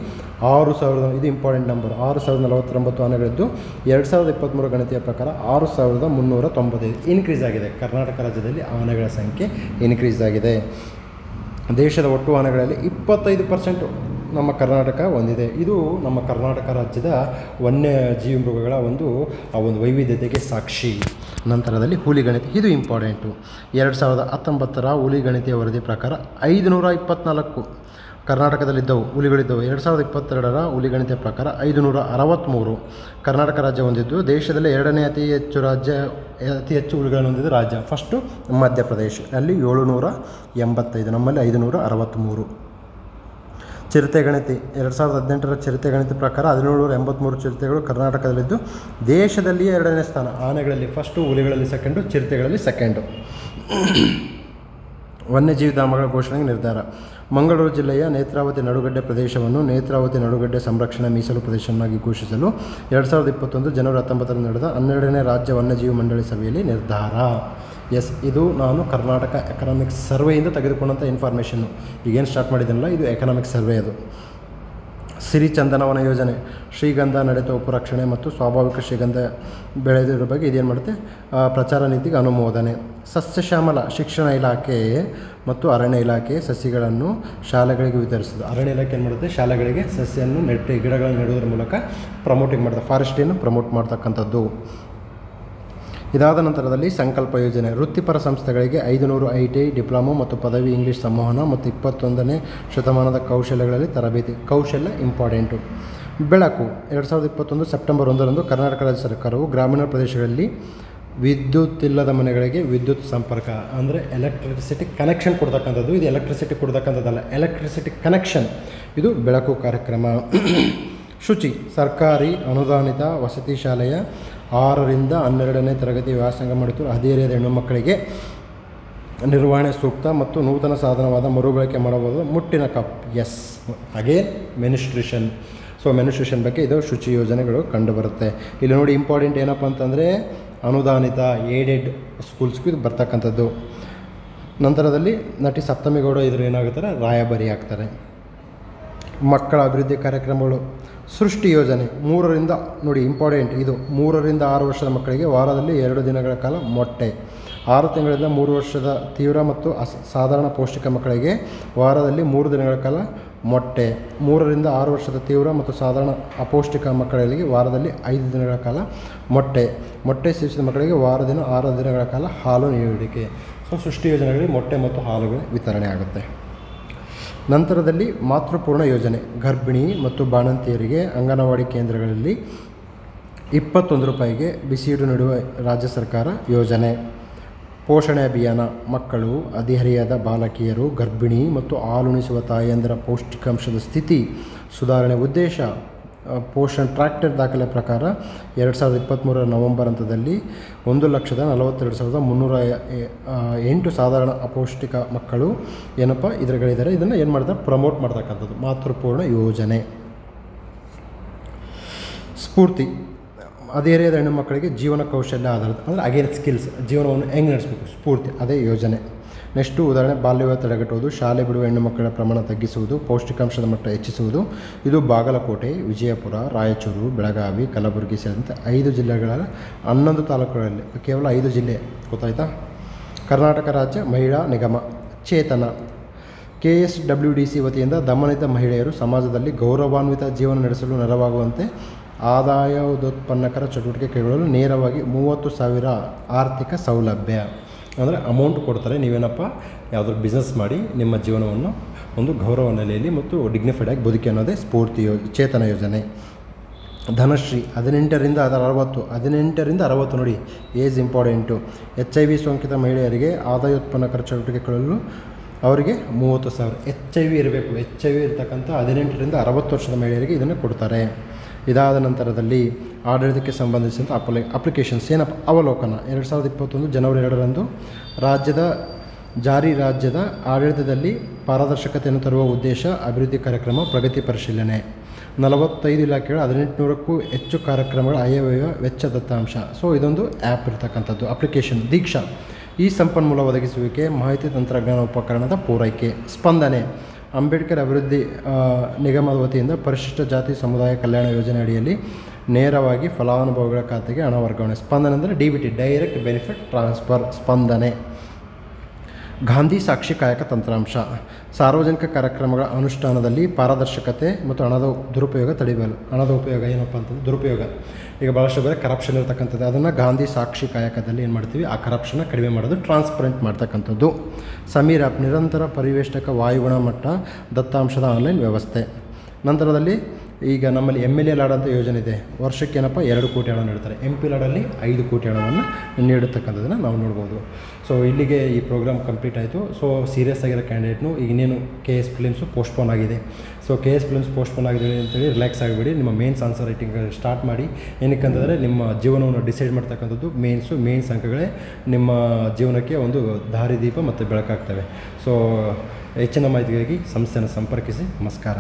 S1: 6,000, ಇದು ಇಂಪಾರ್ಟೆಂಟ್ ನಂಬರ್, 6,049 ಆನೆಗಳಿದ್ದು 2023 ಗಣತಿಯ ಪ್ರಕಾರ 6,395 ಇನ್ಕ್ರೀಸ್ ಆಗಿದೆ. ಕರ್ನಾಟಕ ರಾಜ್ಯದಲ್ಲಿ ಆನೆಗಳ ಸಂಖ್ಯೆ ಇನ್ಕ್ರೀಸ್ ಆಗಿದೆ. ದೇಶದ ಒಟ್ಟು ಆನೆಗಳಲ್ಲಿ 25% ನಮ್ಮ ಕರ್ನಾಟಕ ಹೊಂದಿದೆ. ಇದು ನಮ್ಮ ಕರ್ನಾಟಕ ರಾಜ್ಯದ ವನ್ಯಜೀವಿ ಮೃಗಗಳ ಒಂದು ವೈವಿಧ್ಯತೆಗೆ ಸಾಕ್ಷಿ. ನಂತರದಲ್ಲಿ ಹುಲಿ ಗಣತಿ, ಇದು ಇಂಪಾರ್ಟೆಂಟು. 2019ರ ಹುಲಿ ಗಣತಿಯ ವರದಿ ಪ್ರಕಾರ 524 ಕರ್ನಾಟಕದಲ್ಲಿದ್ದವು, ಹುಲಿಗಳಿದ್ದವು. 2022ರ ಹುಲಿ ಗಣತಿಯ ಪ್ರಕಾರ 563 ಕರ್ನಾಟಕ ರಾಜ್ಯ ಹೊಂದಿದ್ದು ದೇಶದಲ್ಲೇ 2ನೇ ಅತಿ ಹೆಚ್ಚು ಹುಲಿಗಳನ್ನು ಹೊಂದಿದ್ದು ರಾಜ್ಯ. ಫಸ್ಟು ಮಧ್ಯಪ್ರದೇಶ, ಅಲ್ಲಿ 785, ನಮ್ಮಲ್ಲಿ 563. ಚಿರತೆ ಗಣತಿ 2018ರ ಚಿರತೆ ಗಣತಿ ಪ್ರಕಾರ 1783 ಚಿರತೆಗಳು ಕರ್ನಾಟಕದಲ್ಲಿದ್ದು ದೇಶದಲ್ಲಿಯೇ 2ನೇ ಸ್ಥಾನ. ಆನೆಗಳಲ್ಲಿ ಫಸ್ಟು, ಹುಲಿಗಳಲ್ಲಿ ಸೆಕೆಂಡು, ಚಿರತೆಗಳಲ್ಲಿ ಸೆಕೆಂಡು. ವನ್ಯಜೀವಿ ಧಾಮಗಳ ಘೋಷಣೆಗೆ ನಿರ್ಧಾರ. ಮಂಗಳೂರು ಜಿಲ್ಲೆಯ ನೇತ್ರಾವತಿ ನಡುಗಡ್ಡೆ ಪ್ರದೇಶವನ್ನು ನೇತ್ರಾವತಿ ನಡುಗಡ್ಡೆ ಸಂರಕ್ಷಣಾ ಮೀಸಲು ಪ್ರದೇಶವನ್ನಾಗಿ ಘೋಷಿಸಲು 2021 ಜನವರಿ 19ರಂದು ನಡೆದ 12ನೇ ರಾಜ್ಯ ವನ್ಯಜೀವಿ ಮಂಡಳಿ ಸಭೆಯಲ್ಲಿ ನಿರ್ಧಾರ. ಎಸ್, ಇದು ನಾನು ಕರ್ನಾಟಕ ಎಕನಾಮಿಕ್ಸ್ ಸರ್ವೆಯಿಂದ ತೆಗೆದುಕೊಂಡಂಥ ಇನ್ಫಾರ್ಮೇಷನ್ನು. ಈಗೇನು ಸ್ಟಾರ್ಟ್ ಮಾಡಿದ್ದೀನಲ್ಲ, ಇದು ಎಕನಾಮಿಕ್ಸ್ ಸರ್ವೆ. ಅದು ಸಿರಿ ಚಂದನವನ ಯೋಜನೆ, ಶ್ರೀಗಂಧ ನಡೆತೋಪು ರಕ್ಷಣೆ ಮತ್ತು ಸ್ವಾಭಾವಿಕ ಶ್ರೀಗಂಧ ಬೆಳೆದಿರೋ ಬಗ್ಗೆ ಇದೇನು ಮಾಡುತ್ತೆ, ಪ್ರಚಾರ ನೀತಿಗೆ ಅನುಮೋದನೆ. ಸಸ್ಯಶ್ಯಾಮಲ ಶಿಕ್ಷಣ ಇಲಾಖೆ ಮತ್ತು ಅರಣ್ಯ ಇಲಾಖೆ ಸಸಿಗಳನ್ನು ಶಾಲೆಗಳಿಗೆ ವಿತರಿಸೋದು. ಅರಣ್ಯ ಇಲಾಖೆ ಏನು ಮಾಡುತ್ತೆ, ಶಾಲೆಗಳಿಗೆ ಸಸ್ಯವನ್ನು ನೆಟ್ಟು ಗಿಡಗಳನ್ನು ನೆಡುವುದರ ಮೂಲಕ ಪ್ರಮೋಟಿಂಗ್ ಮಾಡ್ತಾರೆ, ಫಾರೆಸ್ಟ್ರಿಯನ್ನು ಪ್ರಮೋಟ್ ಮಾಡ್ತಕ್ಕಂಥದ್ದು. ಇದಾದ ನಂತರದಲ್ಲಿ ಸಂಕಲ್ಪ ಯೋಜನೆ, ವೃತ್ತಿಪರ ಸಂಸ್ಥೆಗಳಿಗೆ 500 ITI ಡಿಪ್ಲೊಮೊ ಮತ್ತು ಪದವಿ ಇಂಗ್ಲೀಷ್ ಸಂವಹನ ಮತ್ತು 21ನೇ ಶತಮಾನದ ಕೌಶಲ್ಯಗಳಲ್ಲಿ ತರಬೇತಿ. ಕೌಶಲ್ಯ ಇಂಪಾರ್ಟೆಂಟು. ಬೆಳಕು 2021 ಸೆಪ್ಟೆಂಬರ್ 1ರಂದು ಕರ್ನಾಟಕ ರಾಜ್ಯ ಸರ್ಕಾರವು ಗ್ರಾಮೀಣ ಪ್ರದೇಶಗಳಲ್ಲಿ ವಿದ್ಯುತ್ ಇಲ್ಲದ ಮನೆಗಳಿಗೆ ವಿದ್ಯುತ್ ಸಂಪರ್ಕ ಅಂದರೆ ಎಲೆಕ್ಟ್ರಿಸಿಟಿ ಕನೆಕ್ಷನ್ ಕೊಡ್ತಕ್ಕಂಥದ್ದು. ಇದು ಎಲೆಕ್ಟ್ರಿಸಿಟಿ ಕೊಡ್ತಕ್ಕಂಥದ್ದಲ್ಲ, ಎಲೆಕ್ಟ್ರಿಸಿಟಿ ಕನೆಕ್ಷನ್. ಇದು ಬೆಳಕು ಕಾರ್ಯಕ್ರಮ. ಶುಚಿ, ಸರ್ಕಾರಿ ಅನುದಾನಿತ ವಸತಿ ಶಾಲೆಯ 6ರಿಂದ 12ನೇ ತರಗತಿ ವ್ಯಾಸಂಗ ಮಾಡುತ್ತಿರುವ ಹದಿಹರೆಯದ ಹೆಣ್ಣು ಮಕ್ಕಳಿಗೆ ನಿರ್ವಹಣೆ ಸೂಕ್ತ ಮತ್ತು ನೂತನ ಸಾಧನವಾದ ಮರುಬಳಕೆ ಮಾಡಬಹುದು ಮುಟ್ಟಿನ cup. Yes, again menstruation. So menstruation ಬಗ್ಗೆ ಇದು ಶುಚಿ ಯೋಜನೆಗಳು ಕಂಡುಬರುತ್ತೆ. ಇಲ್ಲಿ ನೋಡಿ ಇಂಪಾರ್ಟೆಂಟ್ ಏನಪ್ಪ ಅಂತಂದರೆ ಅನುದಾನಿತ ಏಡೆಡ್ ಸ್ಕೂಲ್ಸ್ಗೂ ಇದು ಬರ್ತಕ್ಕಂಥದ್ದು. ನಂತರದಲ್ಲಿ ನಟಿ ಸಪ್ತಮಿ ಗೌಡ ಇದ್ರ ಏನಾಗುತ್ತಾರೆ, ರಾಯಭಾರಿ ಆಗ್ತಾರೆ. ಮಕ್ಕಳ ಅಭಿವೃದ್ಧಿ ಕಾರ್ಯಕ್ರಮಗಳು. ಸೃಷ್ಟಿ ಯೋಜನೆ 3ರಿಂದ ನೋಡಿ ಇಂಪಾರ್ಟೆಂಟ್ ಇದು 3ರಿಂದ 6 ವರ್ಷದ ಮಕ್ಕಳಿಗೆ ವಾರದಲ್ಲಿ 2 ದಿನಗಳ ಕಾಲ ಮೊಟ್ಟೆ. 6 ತಿಂಗಳಿಂದ 3 ವರ್ಷದ ತೀವ್ರ ಮತ್ತು ಸಾಧಾರಣ ಪೌಷ್ಟಿಕ ಮಕ್ಕಳಿಗೆ ವಾರದಲ್ಲಿ 3 ದಿನಗಳ ಕಾಲ ಮೊಟ್ಟೆ. 3ರಿಂದ 6 ವರ್ಷದ ತೀವ್ರ ಮತ್ತು ಸಾಧಾರಣ ಅಪೌಷ್ಟಿಕ ಮಕ್ಕಳಿಗೆ ವಾರದಲ್ಲಿ 5 ದಿನಗಳ ಕಾಲ ಮೊಟ್ಟೆ. ಮೊಟ್ಟೆ ಸೇವಿಸಿದ ಮಕ್ಕಳಿಗೆ 6 ದಿನಗಳ ಕಾಲ ಹಾಲು ನೀಡುವಿಕೆ. ಸೊ ಸೃಷ್ಟಿ ಯೋಜನೆಗಳಲ್ಲಿ ಮೊಟ್ಟೆ ಮತ್ತು ಹಾಲುಗಳ ವಿತರಣೆ ಆಗುತ್ತೆ. ನಂತರದಲ್ಲಿ ಮಾತೃಪೂರ್ಣ ಯೋಜನೆ, ಗರ್ಭಿಣಿ ಮತ್ತು ಬಾಣಂತಿಯರಿಗೆ ಅಂಗನವಾಡಿ ಕೇಂದ್ರಗಳಲ್ಲಿ 21 ರೂಪಾಯಿಗೆ ಬಿಸಿಯೂಟ ನೀಡುವ ರಾಜ್ಯ ಸರ್ಕಾರ ಯೋಜನೆ. ಪೋಷಣೆ ಅಭಿಯಾನ, ಮಕ್ಕಳು, ಹದಿಹರೆಯದ ಬಾಲಕಿಯರು, ಗರ್ಭಿಣಿ ಮತ್ತು ಹಾಲುಣಿಸುವ ತಾಯಿಯಂದಿರ ಪೌಷ್ಟಿಕಾಂಶದ ಸ್ಥಿತಿ ಸುಧಾರಣೆ ಉದ್ದೇಶ. ಪೋಷಣ್ ಟ್ರ್ಯಾಕ್ಟರ್ ದಾಖಲೆ ಪ್ರಕಾರ 2023 ನವೆಂಬರ್ ಹಂತದಲ್ಲಿ 1,42,308 ಸಾಧಾರಣ ಅಪೌಷ್ಟಿಕ ಮಕ್ಕಳು ಏನಪ್ಪ ಇದರಗಳಿದ್ದಾರೆ. ಇದನ್ನು ಏನು ಮಾಡ್ತಾರೆ, ಪ್ರಮೋಟ್ ಮಾಡ್ತಕ್ಕಂಥದ್ದು ಮಾತೃಪೂರ್ಣ ಯೋಜನೆ. ಸ್ಫೂರ್ತಿ, ಹದಿಹರೆಯದ ಹೆಣ್ಣು ಮಕ್ಕಳಿಗೆ ಜೀವನ ಕೌಶಲ್ಯ ಆಧಾರಿತ ಅಂದರೆ ಅಗೇನ್ ಸ್ಕಿಲ್ಸ್, ಜೀವನವನ್ನು ಹೆಂಗೆ ನಡೆಸಬೇಕು, ಸ್ಫೂರ್ತಿ ಅದೇ ಯೋಜನೆ. ನೆಕ್ಸ್ಟು ಉದಾಹರಣೆ, ಬಾಲ್ಯವಿವಾಹ ತಡೆಗಟ್ಟುವುದು, ಶಾಲೆ ಬಿಡುವ ಹೆಣ್ಣು ಮಕ್ಕಳ ಪ್ರಮಾಣ ತಗ್ಗಿಸುವುದು, ಪೌಷ್ಟಿಕಾಂಶದ ಮಟ್ಟ ಹೆಚ್ಚಿಸುವುದು. ಇದು ಬಾಗಲಕೋಟೆ, ವಿಜಯಪುರ, ರಾಯಚೂರು, ಬೆಳಗಾವಿ, ಕಲಬುರಗಿ ಸೇರಿದಂತೆ 5 ಜಿಲ್ಲೆಗಳ 11 ತಾಲೂಕುಗಳಲ್ಲಿ, ಕೇವಲ 5 ಜಿಲ್ಲೆ, ಗೊತ್ತಾಯ್ತಾ. ಕರ್ನಾಟಕ ರಾಜ್ಯ ಮಹಿಳಾ ನಿಗಮ. ಚೇತನ, KSWDC ವತಿಯಿಂದ ದಮನಿತ ಮಹಿಳೆಯರು ಸಮಾಜದಲ್ಲಿ ಗೌರವಾನ್ವಿತ ಜೀವನ ನಡೆಸಲು ನೆರವಾಗುವಂತೆ ಆದಾಯೋತ್ಪನ್ನಕರ ಚಟುವಟಿಕೆ ಕೈಗೊಳ್ಳಲು ನೇರವಾಗಿ 30,000 ಆರ್ಥಿಕ ಸೌಲಭ್ಯ ಅಂದರೆ ಅಮೌಂಟ್ ಕೊಡ್ತಾರೆ. ನೀವೇನಪ್ಪ ಯಾವುದಾದ್ರು ಬಿಸ್ನೆಸ್ ಮಾಡಿ ನಿಮ್ಮ ಜೀವನವನ್ನು ಒಂದು ಗೌರವ ನೆಲೆಯಲ್ಲಿ ಮತ್ತು ಡಿಗ್ನಿಫೈಡ್ ಆಗಿ ಬದುಕಿ ಅನ್ನೋದೇ ಸ್ಫೂರ್ತಿ ಚೇತನ ಯೋಜನೆ. ಧನಶ್ರೀ 18ರಿಂದ 60 ನೋಡಿ, ಏಜ್ ಇಂಪಾರ್ಟೆಂಟು. HIV ಸೋಂಕಿತ ಮಹಿಳೆಯರಿಗೆ ಆದಾಯೋತ್ಪನ್ನಕರ ಚಟುವಟಿಕೆಗಳು ಅವರಿಗೆ 30,000 HIV ಇರಬೇಕು. HIV ಇರತಕ್ಕಂಥ 18ರಿಂದ 60 ವರ್ಷದ ಮಹಿಳೆಯರಿಗೆ ಇದನ್ನು ಕೊಡ್ತಾರೆ. ಇದಾದ ನಂತರದಲ್ಲಿ ಆಡಳಿತಕ್ಕೆ ಸಂಬಂಧಿಸಿದಂಥ ಅಪ್ಲಿಕೇಶನ್ಸ್ ಏನಪ್ಪ, ಅವಲೋಕನ 2021 ಜನವರಿ 2ರಂದು ರಾಜ್ಯದ ಆಡಳಿತದಲ್ಲಿ ಪಾರದರ್ಶಕತೆಯನ್ನು ತರುವ ಉದ್ದೇಶ ಅಭಿವೃದ್ಧಿ ಕಾರ್ಯಕ್ರಮ ಪ್ರಗತಿ ಪರಿಶೀಲನೆ. 45 ಇಲಾಖೆಗಳ 1800ಕ್ಕೂ ಹೆಚ್ಚು ಕಾರ್ಯಕ್ರಮಗಳ ಆಯವ್ಯಯ ವೆಚ್ಚ ದತ್ತಾಂಶ. ಸೊ ಇದೊಂದು ಆ್ಯಪ್ ಇರತಕ್ಕಂಥದ್ದು ಅಪ್ಲಿಕೇಶನ್. ದೀಕ್ಷಾ, ಈ ಸಂಪನ್ಮೂಲ ಒದಗಿಸುವಿಕೆ, ಮಾಹಿತಿ ತಂತ್ರಜ್ಞಾನ ಉಪಕರಣದ ಪೂರೈಕೆ. ಸ್ಪಂದನೆ, ಅಂಬೇಡ್ಕರ್ ಅಭಿವೃದ್ಧಿ ನಿಗಮದ ವತಿಯಿಂದ ಪರಿಶಿಷ್ಟ ಜಾತಿ ಸಮುದಾಯ ಕಲ್ಯಾಣ ಯೋಜನೆ ಅಡಿಯಲ್ಲಿ ನೇರವಾಗಿ ಫಲಾನುಭವಿಗಳ ಖಾತೆಗೆ ಹಣ ವರ್ಗಾವಣೆ. ಸ್ಪಂದನೆ ಅಂದರೆ DBT, ಡೈರೆಕ್ಟ್ ಬೆನಿಫಿಟ್ ಟ್ರಾನ್ಸ್ಫರ್. ಸ್ಪಂದನೆ. ಗಾಂಧಿ ಸಾಕ್ಷಿ ಕಾಯಕ ತಂತ್ರಾಂಶ, ಸಾರ್ವಜನಿಕ ಕಾರ್ಯಕ್ರಮಗಳ ಅನುಷ್ಠಾನದಲ್ಲಿ ಪಾರದರ್ಶಕತೆ ಮತ್ತು ಹಣದ ದುರುಪಯೋಗ ತಡೆಯಲು. ಹಣದ ಉಪಯೋಗ ಏನಪ್ಪ ಅಂತಂದರೆ ದುರುಪಯೋಗ. ಈಗ ಭಾಳಷ್ಟು ಬೇರೆ ಕರಪ್ಷನ್ ಇರತಕ್ಕಂಥದ್ದು, ಅದನ್ನು ಗಾಂಧಿ ಸಾಕ್ಷಿ ಕಾಯಕದಲ್ಲಿ ಏನು ಮಾಡ್ತೀವಿ, ಆ ಕರಪ್ಷನ್ನ ಕಡಿಮೆ ಮಾಡೋದು, ಟ್ರಾನ್ಸ್ಪರೆಂಟ್ ಮಾಡ್ತಕ್ಕಂಥದ್ದು. ಸಮೀರ್ ಆ್ಯಪ್, ನಿರಂತರ ಪರಿವೇಷ್ಟಕ ವಾಯುಗುಣ ಮಟ್ಟ ದತ್ತಾಂಶದ ಆನ್ಲೈನ್ ವ್ಯವಸ್ಥೆ. ನಂತರದಲ್ಲಿ ಈಗ ನಮ್ಮಲ್ಲಿ MLA ಲಾಡ್ ಅಂತ ಯೋಜನೆ ಇದೆ, ವರ್ಷಕ್ಕೆ ಏನಪ್ಪ 2 ಕೋಟಿ ಹಣ ನೀಡ್ತಾರೆ. MP ಲಾಡಲ್ಲಿ 5 ಕೋಟಿ ಹಣವನ್ನು ನೀಡತಕ್ಕಂಥದ್ದನ್ನು ನಾವು ನೋಡ್ಬೋದು. ಸೊ ಇಲ್ಲಿಗೆ ಈ ಪ್ರೋಗ್ರಾಮ್ ಕಂಪ್ಲೀಟ್ ಆಯಿತು. ಸೊ ಸೀರಿಯಸ್ ಆಗಿರೋ ಕ್ಯಾಂಡಿಡೇಟ್ನು ಇನ್ನೇನು KS ಪ್ರಿಲಿಮ್ಸು ಪೋಸ್ಟ್ಪೋನ್ ಆಗಿದೆ. ಸೊ KS ಪ್ರಿಲಿಮ್ಸ್ ಪೋಸ್ಟ್ಪೋನ್ ಆಗಿದೆ ಅಂತೇಳಿ ರಿಲ್ಯಾಕ್ಸ್ ಆಗಿಬಿಡಿ, ನಿಮ್ಮ ಮೇನ್ಸ್ ಆನ್ಸರ್ ರೈಟಿಂಗ್ ಸ್ಟಾರ್ಟ್ ಮಾಡಿ. ಏನಕ್ಕಂತಂದರೆ ನಿಮ್ಮ ಜೀವನವನ್ನು ಡಿಸೈಡ್ ಮಾಡ್ತಕ್ಕಂಥದ್ದು ಮೇನ್ಸ್ ಅಂಕಗಳೇ ನಿಮ್ಮ ಜೀವನಕ್ಕೆ ಒಂದು ದಾರಿದೀಪ ಮತ್ತು ಬೆಳಕಾಗ್ತವೆ. ಸೊ ಹೆಚ್ಚಿನ ಮಾಹಿತಿಗಾಗಿ ಸಂಸ್ಥೆಯನ್ನು ಸಂಪರ್ಕಿಸಿ. ನಮಸ್ಕಾರ.